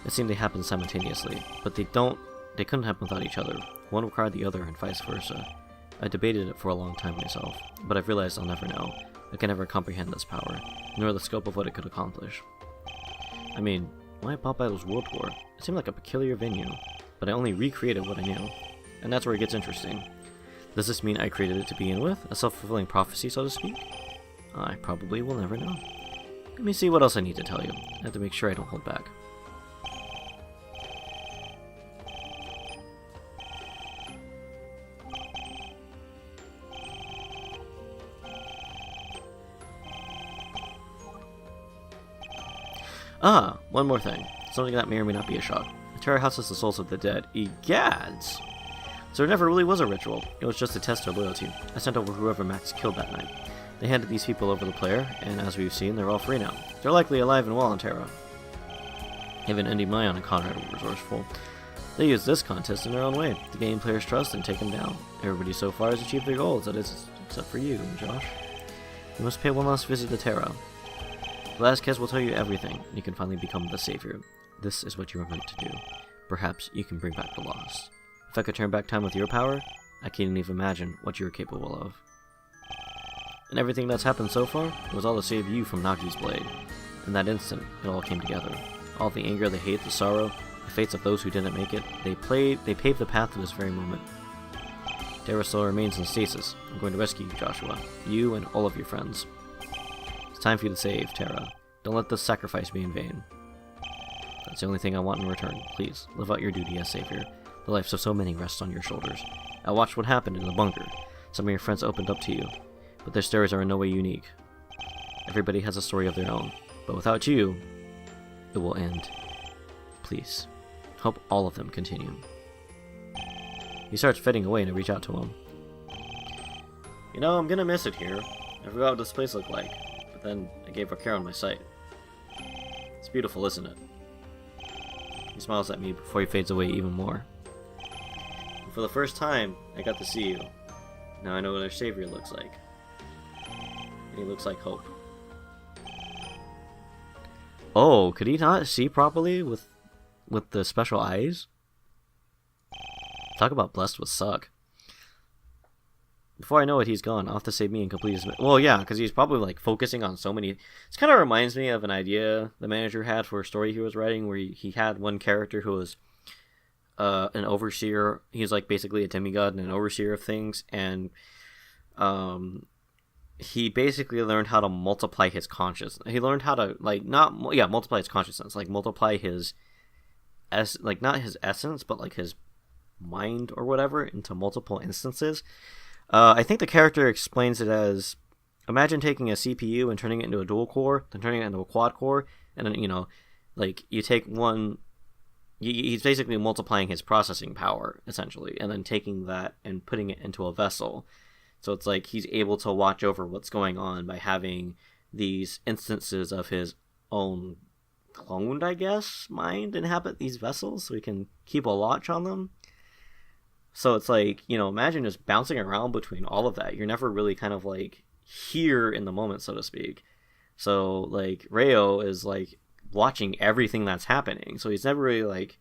Speaker 1: It seemed they happened simultaneously, but they couldn't happen without each other. One required the other, and vice versa. I debated it for a long time myself, but I've realized I'll never know. I can never comprehend this power, nor the scope of what it could accomplish. I mean, why Pop Idol's World Tour? It seemed like a peculiar venue, but I only recreated what I knew. And that's where it gets interesting. Does this mean I created it to begin with? A self-fulfilling prophecy, so to speak? I probably will never know. Let me see what else I need to tell you. I have to make sure I don't hold back. One more thing. Something that may or may not be a shock. The Terra houses the souls of the dead. Egads! So there never really was a ritual. It was just to test their loyalty. I sent over whoever Max killed that night. They handed these people over the player, and as we've seen, they're all free now. They're likely alive and well in Terra. Even Indy Mayon and Conrad were resourceful. They used this contest in their own way, to gain players' trust and take them down. Everybody so far has achieved their goals, that is, except for you, Josh. You must pay one last visit to Terra. Velasquez will tell you everything, and you can finally become the savior. This is what you are meant to do. Perhaps you can bring back the lost. If I could turn back time with your power, I can't even imagine what you're capable of. And everything that's happened so far, it was all to save you from Nagi's blade. In that instant, it all came together. All the anger, the hate, the sorrow, the fates of those who didn't make it, they paved the path to this very moment. Terra still remains in stasis. I'm going to rescue you, Joshua. You and all of your friends. It's time for you to save Terra. Don't let this sacrifice be in vain. That's the only thing I want in return. Please, live out your duty as savior. The lives of so many rests on your shoulders. I watched what happened in the bunker. Some of your friends opened up to you, but their stories are in no way unique. Everybody has a story of their own, but without you, it will end. Please, help all of them continue. He starts fading away and I reach out to him. You know, I'm gonna miss it here. I forgot what this place looked like, but then I gave Acheron my sight. It's beautiful, isn't it? He smiles at me before he fades away even more. And for the first time, I got to see you. Now I know what our savior looks like. And he looks like hope. Oh, could he not see properly with the special eyes? Talk about blessed with suck. Before I know it, he's gone, off to save me and complete his... Well, yeah, because he's probably, like, focusing on so many... This kind of reminds me of an idea the manager had for a story he was writing, where he had one character who was an overseer. He's, like, basically a demigod and an overseer of things, and he basically learned how to multiply his consciousness. He learned how to, like, multiply his consciousness. Like, multiply his... not his essence, but, like, his mind or whatever into multiple instances. I think the character explains it as, imagine taking a CPU and turning it into a dual core, then turning it into a quad core, and then, you know, like, you take one, he's basically multiplying his processing power, essentially, and then taking that and putting it into a vessel. So it's like he's able to watch over what's going on by having these instances of his own cloned, I guess, mind inhabit these vessels, so he can keep a watch on them. So it's like, you know, imagine just bouncing around between all of that. You're never really kind of like here in the moment, so to speak. So like Rayo is like watching everything that's happening. So he's never really like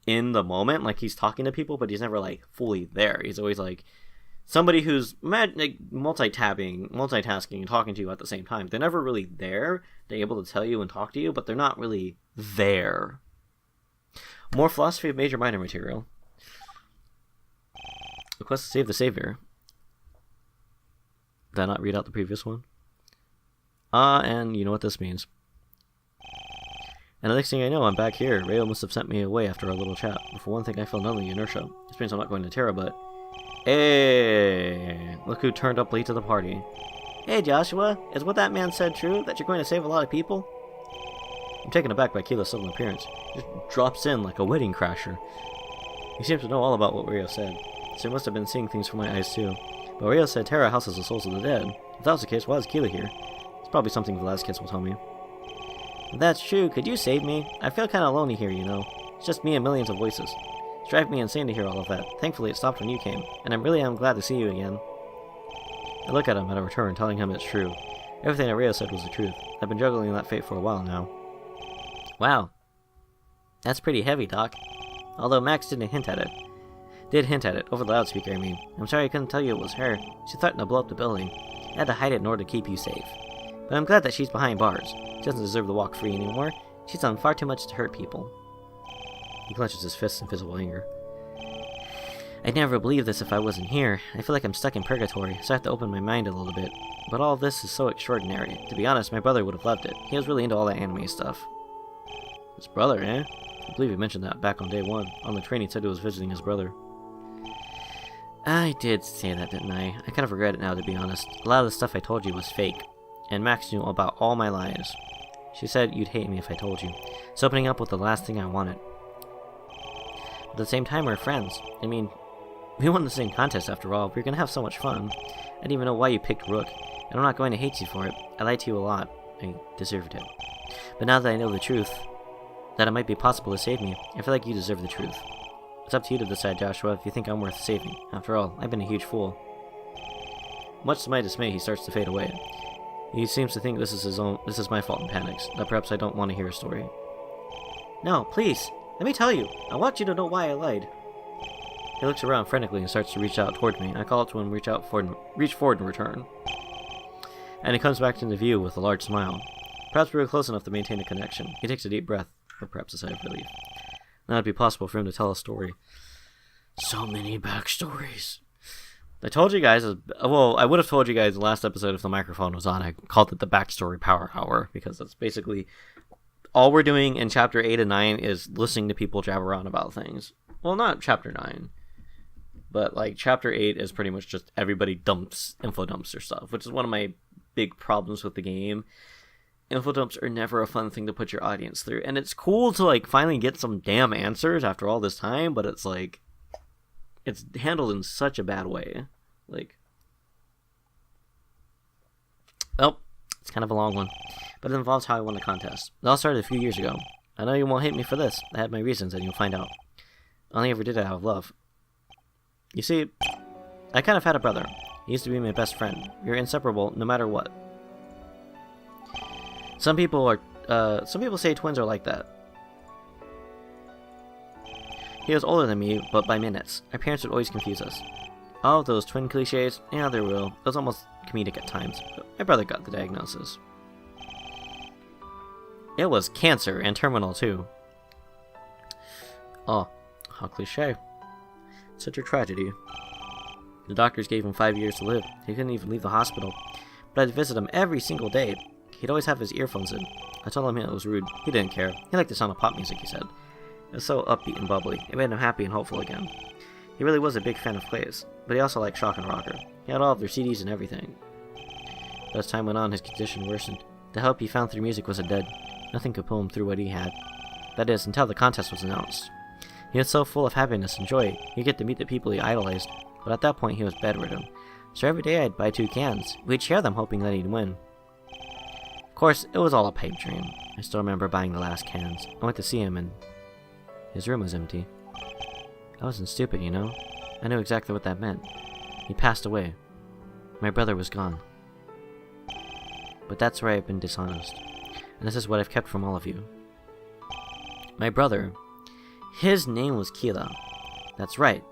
Speaker 1: in the moment, like he's talking to people, but he's never like fully there. He's always like somebody who's like multitasking and talking to you at the same time. They're never really there. They're able to tell you and talk to you, but they're not really there. More philosophy of major minor material. Request to save the savior. Did I not read out the previous one? And you know what this means. And the next thing I know, I'm back here. Rayo must have sent me away after our little chat. But for one thing, I feel none of the inertia. This means I'm not going to Terra, but... Hey! Look who turned up late to the party. Hey, Joshua. Is what that man said true? That you're going to save a lot of people? I'm taken aback by Keela's sudden appearance. He just drops in like a wedding crasher. He seems to know all about what Rayo said. So he must have been seeing things from my eyes too. But Rayo said Terra houses the souls of the dead. If that was the case, why is Keela here? It's probably something Velasquez will tell me. If that's true, could you save me? I feel kinda lonely here, you know. It's just me and millions of voices. It's driving me insane to hear all of that. Thankfully it stopped when you came, and I'm glad to see you again. I look at him at a return, telling him it's true. Everything that Rayo said was the truth. I've been juggling that fate for a while now. Wow. That's pretty heavy, Doc. Although Max didn't hint at it. Did hint at it, over the loudspeaker, I mean. I'm sorry I couldn't tell you it was her. She threatened to blow up the building. I had to hide it in order to keep you safe. But I'm glad that she's behind bars. She doesn't deserve to walk free anymore. She's done far too much to hurt people. He clenches his fists in visible anger. I'd never believe this if I wasn't here. I feel like I'm stuck in purgatory, so I have to open my mind a little bit. But all of this is so extraordinary. To be honest, my brother would have loved it. He was really into all that anime stuff. His brother, eh? I believe he mentioned that back on day 1. On the train he said he was visiting his brother. I did say that, didn't I? I kind of regret it now, to be honest. A lot of the stuff I told you was fake. And Max knew about all my lies. She said you'd hate me if I told you. So opening up was the last thing I wanted. But at the same time, we're friends. I mean, we won the same contest after all. We're gonna have so much fun. I didn't even know why you picked Rook. And I'm not going to hate you for it. I lied to you a lot. I deserved it. But now that I know the truth, that it might be possible to save me, I feel like you deserve the truth. It's up to you to decide, Joshua, if you think I'm worth saving. After all, I've been a huge fool. Much to my dismay, he starts to fade away. He seems to think this is my fault and panics, that perhaps I don't want to hear a story. No, please, let me tell you. I want you to know why I lied. He looks around frantically and starts to reach out toward me. I call to him, reach forward and return. And he comes back into view with a large smile. Perhaps we were close enough to maintain a connection. He takes a deep breath, or perhaps a sigh of relief. Now it'd be possible for him to tell a story. So many backstories. I told you guys, well, I would have told you guys the last episode if the microphone was on. I called it the Backstory Power Hour, because that's basically all we're doing in Chapter 8 and 9 is listening to people jabber on about things. Well, not Chapter 9, but like Chapter 8 is pretty much just everybody info dumps their stuff, which is one of my big problems with the game. Info dumps are never a fun thing to put your audience through, and it's cool to like finally get some damn answers after all this time, but it's like, it's handled in such a bad way. Like, well, it's kind of a long one, but it involves how I won the contest. It all started a few years ago. I know you won't hate me for this. I had my reasons, and you'll find out. I only ever did it out of love. You see, I kind of had a brother. He used to be my best friend. We were inseparable no matter what. Some people say twins are like that. He was older than me, but by minutes. Our parents would always confuse us. All of those twin cliches, yeah, they're real. It was almost comedic at times, but my brother got the diagnosis. It was cancer, and terminal too. Oh, how cliche. Such a tragedy. The doctors gave him 5 years to live. He couldn't even leave the hospital. But I'd visit him every single day. He'd always have his earphones in. I told him it was rude. He didn't care. He liked the sound of pop music, he said. It was so upbeat and bubbly. It made him happy and hopeful again. He really was a big fan of Klace, but he also liked Shock and Rocker. He had all of their CDs and everything. But as time went on, his condition worsened. The help he found through music wasn't dead. Nothing could pull him through what he had. That is, until the contest was announced. He was so full of happiness and joy, he'd get to meet the people he idolized, but at that point he was bedridden. So every day I'd buy 2 cans. We'd share them hoping that he'd win. Of course, it was all a pipe dream. I still remember buying the last cans. I went to see him and his room was empty. I wasn't stupid, you know? I knew exactly what that meant. He passed away. My brother was gone. But that's where I've been dishonest. And this is what I've kept from all of you. My brother, his name was Kila. That's right.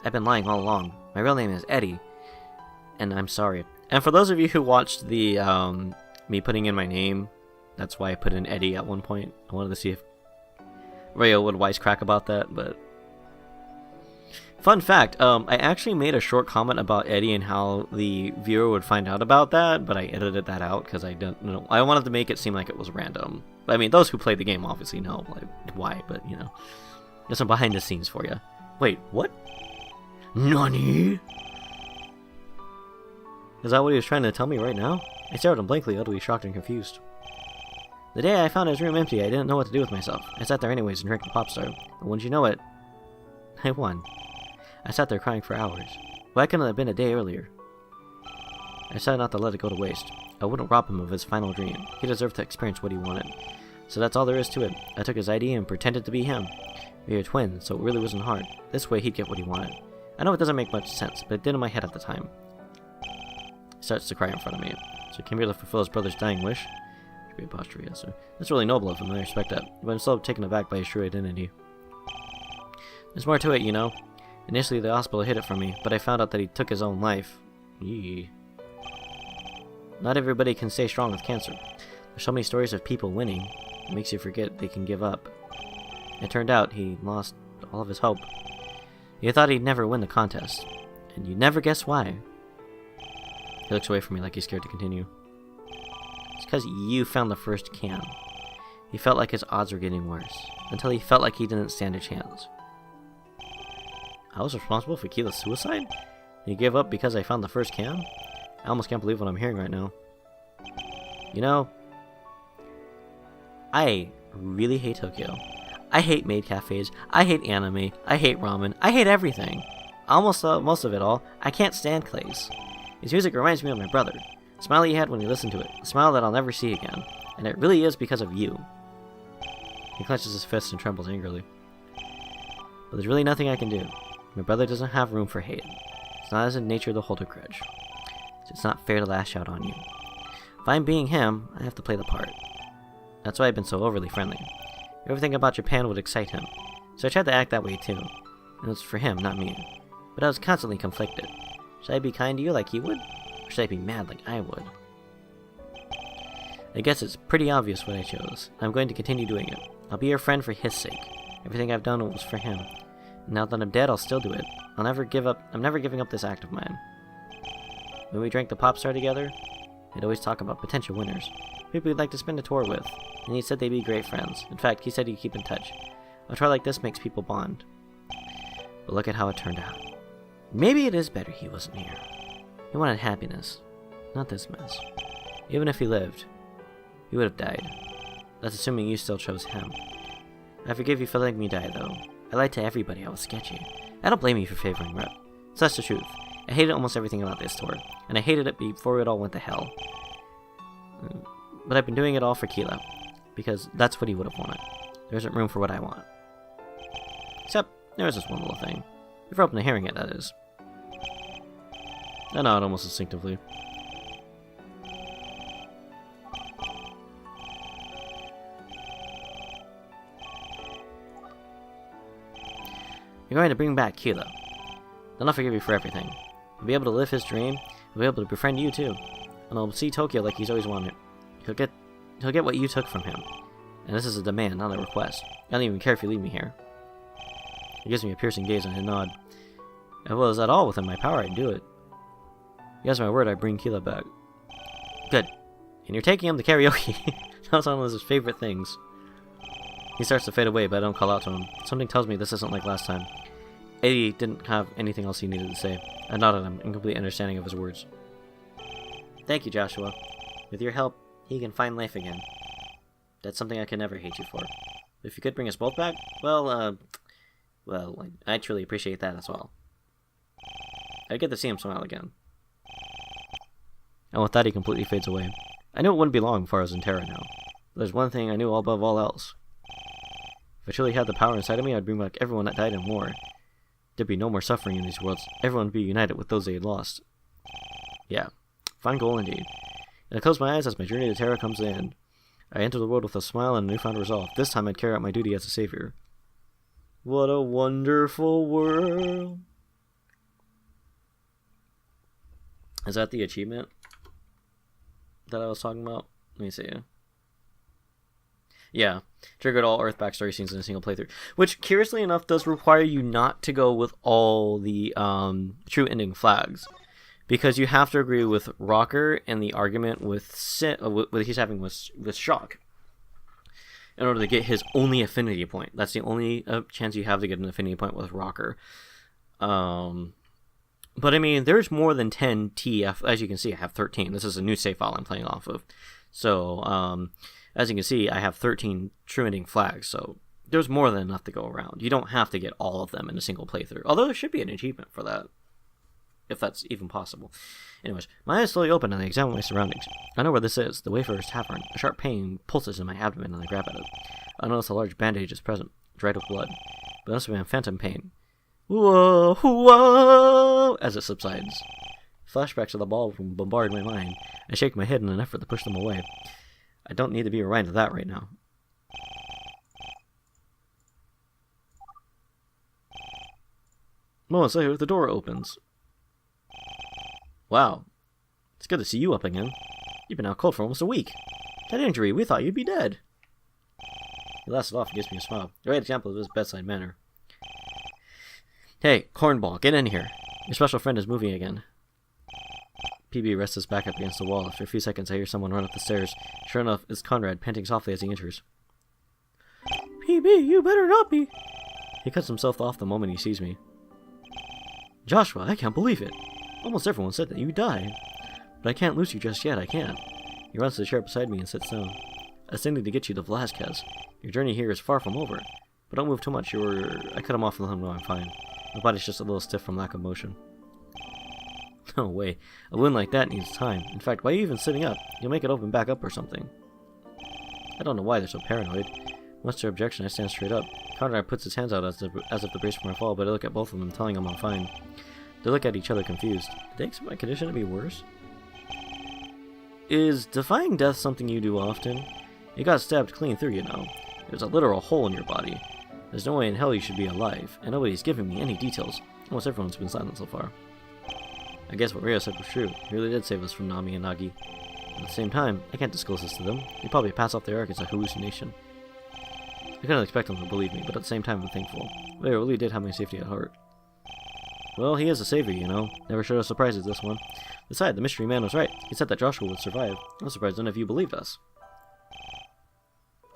Speaker 1: I've been lying all along. My real name is Eddie. And I'm sorry. And for those of you who watched the, me putting in my name, that's why I put in Eddie at one point. I wanted to see if Rayo would wisecrack about that, but... Fun fact, I actually made a short comment about Eddie and how the viewer would find out about that, but I edited that out because I don't know. I wanted to make it seem like it was random. I mean, those who played the game obviously know like why, but you know, there's some behind the scenes for you. Wait, what? Nani? Is that what he was trying to tell me right now? I stared at him blankly, utterly shocked and confused. The day I found his room empty, I didn't know what to do with myself. I sat there anyways and drank the pop star. But wouldn't you know it, I won. I sat there crying for hours. Why couldn't it have been a day earlier? I decided not to let it go to waste. I wouldn't rob him of his final dream. He deserved to experience what he wanted. So that's all there is to it. I took his ID and pretended to be him. We were twins, so it really wasn't hard. This way he'd get what he wanted. I know it doesn't make much sense, but it did in my head at the time. He starts to cry in front of me. So he came here to fulfill his brother's dying wish. Great posture, yes, sir. That's really noble of him, and I respect that. But I'm still taken aback by his true identity. There's more to it, you know. Initially, the hospital hid it from me, but I found out that he took his own life. Yee. Not everybody can stay strong with cancer. There's so many stories of people winning, it makes you forget they can give up. It turned out he lost all of his hope. He thought he'd never win the contest, and you'd never guess why. He looks away from me like he's scared to continue. It's because you found the first can. He felt like his odds were getting worse, until he felt like he didn't stand a chance. I was responsible for Keela's suicide? He gave up because I found the first can? I almost can't believe what I'm hearing right now. You know, I really hate Tokyo. I hate maid cafes, I hate anime, I hate ramen, I hate everything. Almost most of it all, I can't stand Klace. His music reminds me of my brother. The smile he had when he listened to it, a smile that I'll never see again. And it really is because of you. He clenches his fist and trembles angrily. But there's really nothing I can do. My brother doesn't have room for hate. It's not his nature to hold a grudge. It's not fair to lash out on you. If I'm being him, I have to play the part. That's why I've been so overly friendly. Everything about Japan would excite him, so I tried to act that way too. And it's for him, not me. But I was constantly conflicted. Should I be kind to you like he would? Or should I be mad like I would? I guess it's pretty obvious what I chose. I'm going to continue doing it. I'll be your friend for his sake. Everything I've done was for him. And now that I'm dead, I'll still do it. I'll never give up. I'm never giving up this act of mine. When we drank the Pop Star together, he'd always talk about potential winners. People he'd like to spend a tour with. And he said they'd be great friends. In fact, he said he'd keep in touch. A tour like this makes people bond. But look at how it turned out. Maybe it is better he wasn't here. He wanted happiness, not this mess. Even if he lived, he would have died. That's assuming you still chose him. I forgive you for letting me die, though. I lied to everybody I was sketchy. I don't blame you for favoring Rep. So that's the truth. I hated almost everything about this tour, and I hated it before it all went to hell. But I've been doing it all for Keela, because that's what he would have wanted. There isn't room for what I want. Except, there was this one little thing. If you're open to hearing it, that is. I nod almost instinctively. You're going to bring back Keela. Then I'll forgive you for everything. I'll be able to live his dream. I'll be able to befriend you too. And I'll see Tokyo like he's always wanted. He'll get what you took from him. And this is a demand, not a request. I don't even care if you leave me here. He gives me a piercing gaze and a nod. If it was at all within my power, I'd do it. He has my word, I'd bring Keela back. Good. And you're taking him to karaoke. That's one of his favorite things. He starts to fade away, but I don't call out to him. Something tells me this isn't like last time. Eddie didn't have anything else he needed to say. I nodded at him, in complete understanding of his words. Thank you, Joshua. With your help, he can find life again. That's something I can never hate you for. If you could bring us both back, well, I truly appreciate that as well. I get to see him smile again. And with that, he completely fades away. I knew it wouldn't be long before I was in Terra now. But there's one thing I knew above all else. If I truly had the power inside of me, I'd bring back everyone that died in war. There'd be no more suffering in these worlds. Everyone would be united with those they had lost. Yeah, fine goal indeed. And I close my eyes as my journey to Terra comes to an end. I enter the world with a smile and a newfound resolve. This time I'd carry out my duty as a savior. What a wonderful world. Is that the achievement that I was talking about? Let me see. Yeah, triggered all Earth backstory scenes in a single playthrough. Which, curiously enough, does require you not to go with all the true ending flags. Because you have to agree with Rocker and the argument with what he's having with Shock. In order to get his only affinity point. That's the only chance you have to get an affinity point with Rocker. But I mean, there's more than 10 TF. As you can see, I have 13. This is a new save file I'm playing off of. So, as you can see, I have 13 true ending flags. So, there's more than enough to go around. You don't have to get all of them in a single playthrough. Although there should be an achievement for that. If that's even possible. Anyways, my eyes slowly open and I examine my surroundings. I know where this is, the Wayfarer's Tavern. A sharp pain pulses in my abdomen and I grab at it. I notice a large bandage is present, dried with blood. But this will be phantom pain. Whoa, whoa, as it subsides. Flashbacks of the ballroom bombard my mind. I shake my head in an effort to push them away. I don't need to be reminded of that right now. Moments later, the door opens. Wow. It's good to see you up again. You've been out cold for almost a week. That injury, we thought you'd be dead. He laughs it off and gives me a smile. A great example of his bedside manner. Hey, cornball, get in here. Your special friend is moving again. PB rests his back up against the wall. After a few seconds, I hear someone run up the stairs. Sure enough, it's Conrad, panting softly as he enters. PB, you better not be. He cuts himself off the moment he sees me. Joshua, I can't believe it. Almost everyone said that you'd die. But I can't lose you just yet, I can't. He runs to the chair beside me and sits down. I was thinking to get you to Velazquez. Your journey here is far from over. But don't move too much, I cut him off and let him know I'm fine. My body's just a little stiff from lack of motion. No way. A wound like that needs time. In fact, why are you even sitting up? You'll make it open back up or something. I don't know why they're so paranoid. Once their objection, I stand straight up. Conrad puts his hands out as if to brace for my fall, but I look at both of them, telling them I'm fine. They look at each other confused. Did they expect my condition to be worse? Is defying death something you do often? You got stabbed clean through, you know. There's a literal hole in your body. There's no way in hell you should be alive, and nobody's giving me any details. Almost everyone's been silent so far. I guess what Rio said was true. He really did save us from Nami and Nagi. At the same time, I can't disclose this to them. They'd probably pass off their arc as a hallucination. I couldn't expect them to believe me, but at the same time I'm thankful. They really did have my safety at heart. Well, he is a savior, you know. Never showed us surprises this one. Besides, the mystery man was right. He said that Joshua would survive. I'm surprised none of you believed us.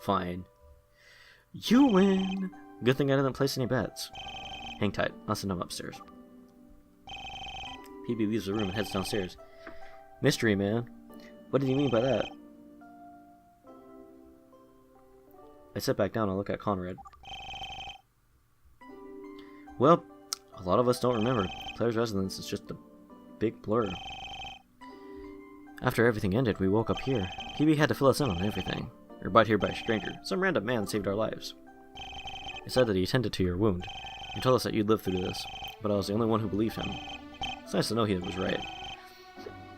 Speaker 1: Fine. You win! Good thing I didn't place any bets. Hang tight. I'll send him upstairs. PB leaves the room and heads downstairs. Mystery man? What did you mean by that? I sit back down and look at Conrad. Well, a lot of us don't remember. Claire's residence is just a big blur. After everything ended, we woke up here. PB had to fill us in on everything. We were brought here by a stranger. Some random man saved our lives. He said that he attended to your wound. He told us that you'd live through this, but I was the only one who believed him. It's nice to know he was right.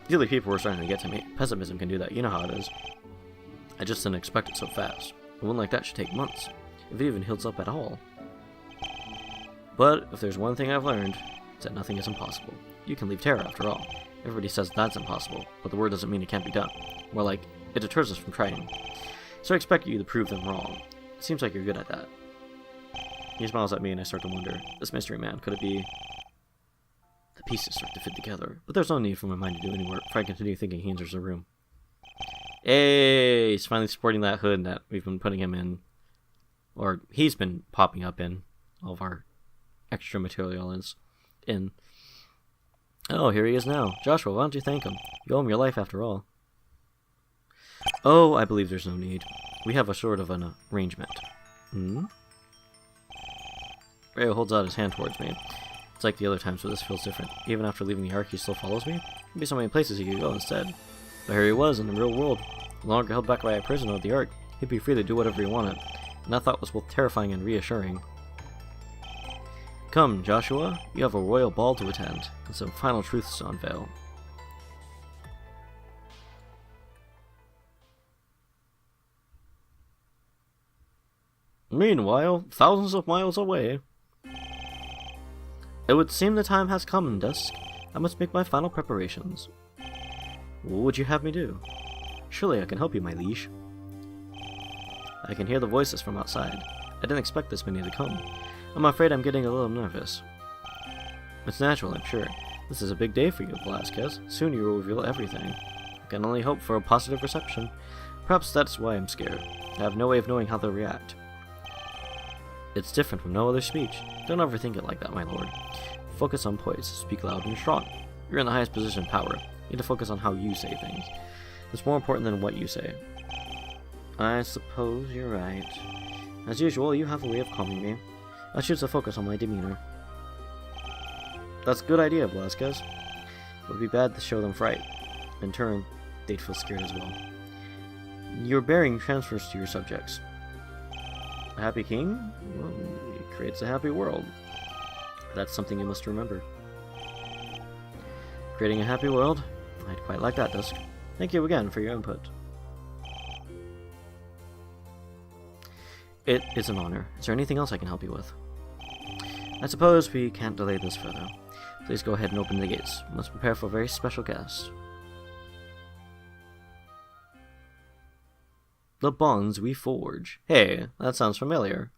Speaker 1: The other people were starting to get to me. Pessimism can do that, you know how it is. I just didn't expect it so fast. A wound like that should take months, if it even heals up at all. But if there's one thing I've learned, it's that nothing is impossible. You can leave Terra, after all. Everybody says that's impossible, but the word doesn't mean it can't be done. More like, it deters us from trying. So I expect you to prove them wrong. It seems like you're good at that. He smiles at me and I start to wonder, this mystery man, could it be... The pieces start to fit together, but there's no need for my mind to do any work, for I continue thinking he enters the room. Hey, he's finally sporting that hood that we've been putting him in. Or he's been popping up in all of our extra material in. Oh, here he is now. Joshua, why don't you thank him? You owe him your life after all. Oh, I believe there's no need. We have a sort of an arrangement. Hmm? Rayo holds out his hand towards me. It's like the other times, but this feels different. Even after leaving the Ark, he still follows me? There'd be so many places he could go instead. But here he was, in the real world. No longer held back by a prisoner of the Ark. He'd be free to do whatever he wanted. And that thought was both terrifying and reassuring. Come, Joshua. You have a royal ball to attend, and some final truths to unveil. Meanwhile, thousands of miles away. It would seem the time has come, Dusk. I must make my final preparations. What would you have me do? Surely I can help you, my liege. I can hear the voices from outside. I didn't expect this many to come. I'm afraid I'm getting a little nervous. It's natural, I'm sure. This is a big day for you, Velazquez. Soon you will reveal everything. I can only hope for a positive reception. Perhaps that's why I'm scared. I have no way of knowing how they'll react. It's different from no other speech. Don't overthink it like that, my lord. Focus on poise. Speak loud and strong. You're in the highest position of power. You need to focus on how you say things. It's more important than what you say. I suppose you're right. As usual, you have a way of calming me. I choose to focus on my demeanor. That's a good idea, Velazquez. It would be bad to show them fright. In turn, they'd feel scared as well. Your bearing transfers to your subjects. A happy king? Well, it creates a happy world. That's something you must remember. Creating a happy world? I'd quite like that, Dusk. Thank you again for your input. It is an honor. Is there anything else I can help you with? I suppose we can't delay this further. Please go ahead and open the gates. We must prepare for a very special guest. The bonds we forge. Hey, that sounds familiar.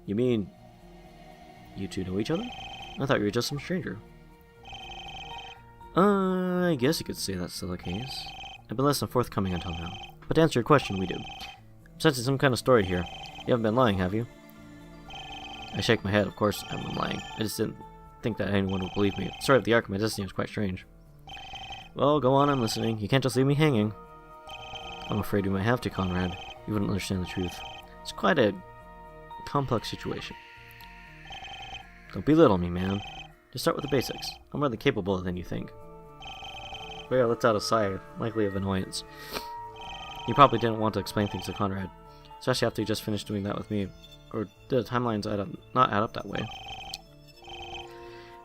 Speaker 1: You mean you two know each other? I thought you were just some stranger. I guess you could say that's still the case. I've been less than forthcoming until now. But to answer your question, we do. I'm sensing some kind of story here. You haven't been lying, have you? I shake my head. Of course I haven't been lying. I just didn't think that anyone would believe me. The story of the arc of my destiny was quite strange. Well, go on, I'm listening. You can't just leave me hanging. I'm afraid you might have to, Conrad. You wouldn't understand the truth. It's quite a complex situation. Don't belittle me, man. Just start with the basics. I'm more than capable than you think. Rhea lets out a sigh, likely of annoyance. You probably didn't want to explain things to Conrad, especially after you just finished doing that with me. Or did the timelines not add up that way?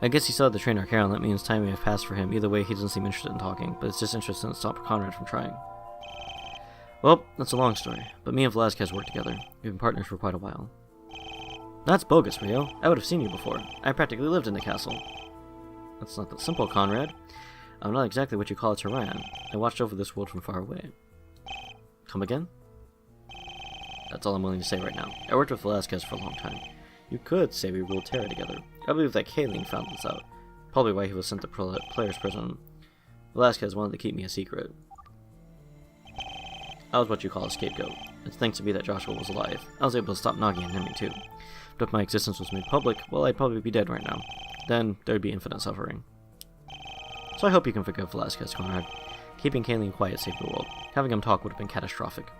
Speaker 1: I guess he still had the trainer Acheron. That means time may have passed for him. Either way, he doesn't seem interested in talking, but it's just interested in stopping Conrad from trying. Well, that's a long story, but me and Velazquez work together. We've been partners for quite a while. That's bogus, Rio. I would have seen you before. I practically lived in the castle. That's not that simple, Conrad. I'm not exactly what you call a Terran. I watched over this world from far away. Come again? That's all I'm willing to say right now. I worked with Velazquez for a long time. You could say we ruled Terra together. I believe that Kaling found this out. Probably why he was sent to player's prison. Velazquez wanted to keep me a secret. I was what you call a scapegoat. It's thanks to me that Joshua was alive. I was able to stop Nagi and Nami too. But if my existence was made public, well, I'd probably be dead right now. Then there'd be infinite suffering. So I hope you can forgive Velazquez, Conrad. Keeping Kaling quiet saved the world. Having him talk would have been catastrophic.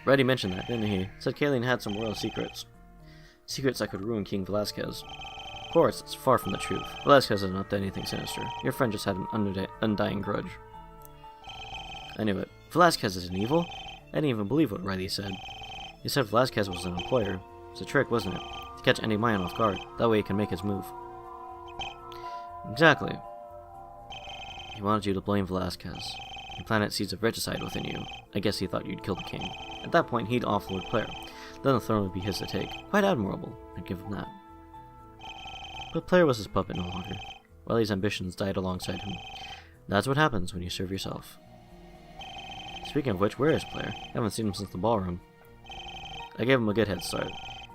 Speaker 1: Reddy mentioned that, didn't he? Said Kaling had some royal secrets. Secrets that could ruin King Velazquez. Of course, it's far from the truth. Velazquez hasn't up to anything sinister. Your friend just had an undying grudge. I knew it. Velazquez isn't evil. I didn't even believe what Riley said. He said Velazquez was an employer. It was a trick, wasn't it? To catch any Mayan off guard. That way he can make his move. Exactly. He wanted you to blame Velazquez. He planted seeds of regicide within you. I guess he thought you'd kill the king. At that point, he'd offload Claire. Then the throne would be his to take. Quite admirable. I'd give him that. But Claire was his puppet no longer. Riley's ambitions died alongside him. That's what happens when you serve yourself. Speaking of which, where is Claire? I haven't seen him since the ballroom. I gave him a good head start.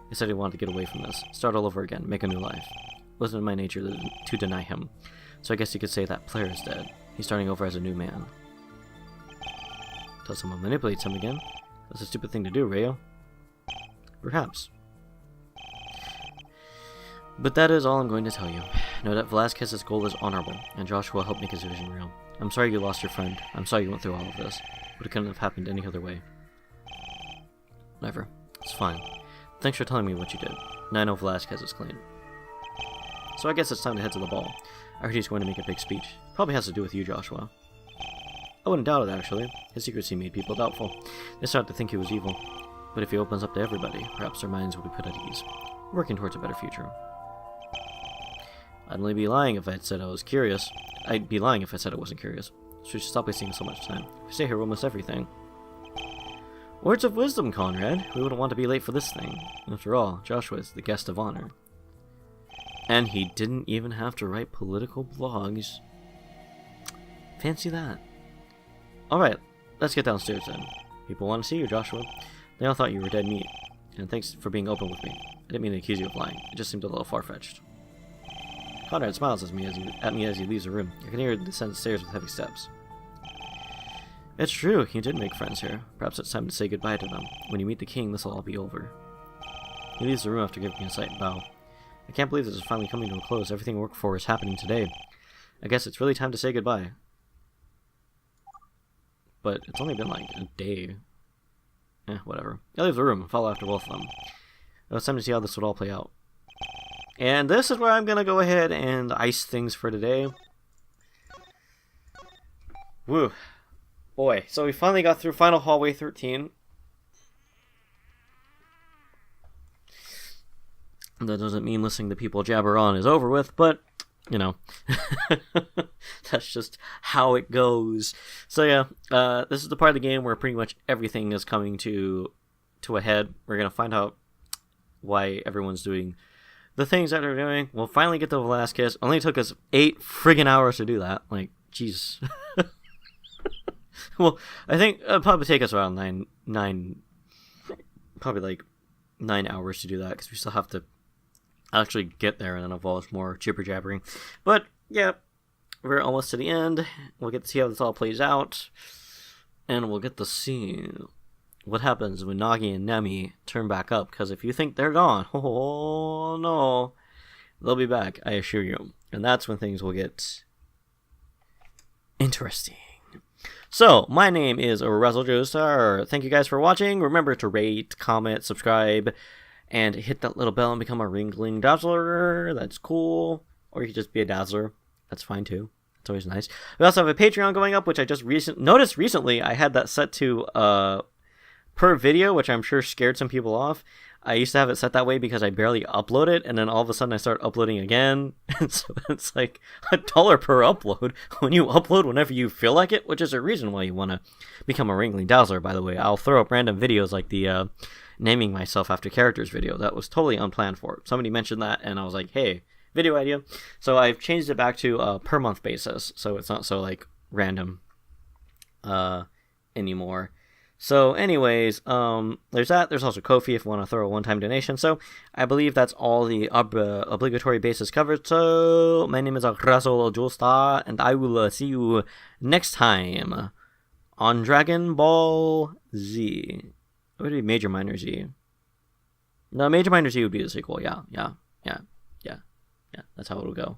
Speaker 1: He said he wanted to get away from this, start all over again, make a new life. It wasn't in my nature to deny him, so I guess you could say that Claire is dead. He's starting over as a new man. Till someone manipulates him again? That's a stupid thing to do, Rayo. Perhaps. But that is all I'm going to tell you. Know that Velazquez's goal is honorable, and Joshua helped make his vision real. I'm sorry you lost your friend. I'm sorry you went through all of this. But it couldn't have happened any other way. Never. It's fine. Thanks for telling me what you did. Now I know Velazquez is clean. So I guess it's time to head to the ball. I heard he's going to make a big speech. Probably has to do with you, Joshua. I wouldn't doubt it, actually. His secrecy made people doubtful. They started to think he was evil. But if he opens up to everybody, perhaps their minds will be put at ease. Working towards a better future. I'd only be lying if I said I was curious. I'd be lying if I said I wasn't curious. So we should stop wasting so much time. If we stay here, we'll miss everything. Words of wisdom, Conrad. We wouldn't want to be late for this thing. After all, Joshua is the guest of honor. And he didn't even have to write political blogs. Fancy that. Alright, let's get downstairs then. People want to see you, Joshua. They all thought you were dead meat. And thanks for being open with me. I didn't mean to accuse you of lying. It just seemed a little far-fetched. Conrad smiles at me as he leaves the room. I can hear him descend the stairs with heavy steps. It's true, you did make friends here. Perhaps it's time to say goodbye to them. When you meet the king, this will all be over. He leaves the room after giving me a slight bow. I can't believe this is finally coming to a close. Everything I worked for is happening today. I guess it's really time to say goodbye. But it's only been like a day. Whatever. I leave the room and follow after both of them. It was time to see how this would all play out. And this is where I'm going to go ahead and ice things for today. Woo. Boy, so we finally got through Final Hallway 13. That doesn't mean listening to people jabber on is over with, but, you know, that's just how it goes. So yeah, this is the part of the game where pretty much everything is coming to to a head. We're gonna find out why everyone's doing the things that they're doing. We'll finally get to Velasquez. Only took us 8 friggin' hours to do that. Like, jeez. Well, I think it'll probably take us around 9 hours to do that, because we still have to actually get there, and then involves more jibber jabbering. But yeah, we're almost to the end. We'll get to see how this all plays out, and we'll get to see what happens when Nagi and Nami turn back up. Because if you think they're gone, oh no, they'll be back, I assure you. And that's when things will get interesting. So, my name is Jojo. Thank you guys for watching. Remember to rate, comment, subscribe, and hit that little bell and become a Ringling Dazzler. That's cool. Or you could just be a Dazzler. That's fine too. It's always nice. We also have a Patreon going up, which I just noticed recently. I had that set to per video, which I'm sure scared some people off. I used to have it set that way because I barely upload it, and then all of a sudden I start uploading again, and so it's like $1 per upload when you upload whenever you feel like it, which is a reason why you want to become a Ringling Dazzler, by the way. I'll throw up random videos like the naming myself after characters video. That was totally unplanned for. Somebody mentioned that, and I was like, hey, video idea. So I've changed it back to a per month basis, so it's not so like random anymore. So anyways, there's that. There's also Ko-fi if you want to throw a one-time donation. So I believe that's all the obligatory bases covered. So my name is Jojo, and I will see you next time on Dragon Ball Z. What would be Major Minor Z? No, Major Minor Z would be the sequel. Yeah. That's how it'll go.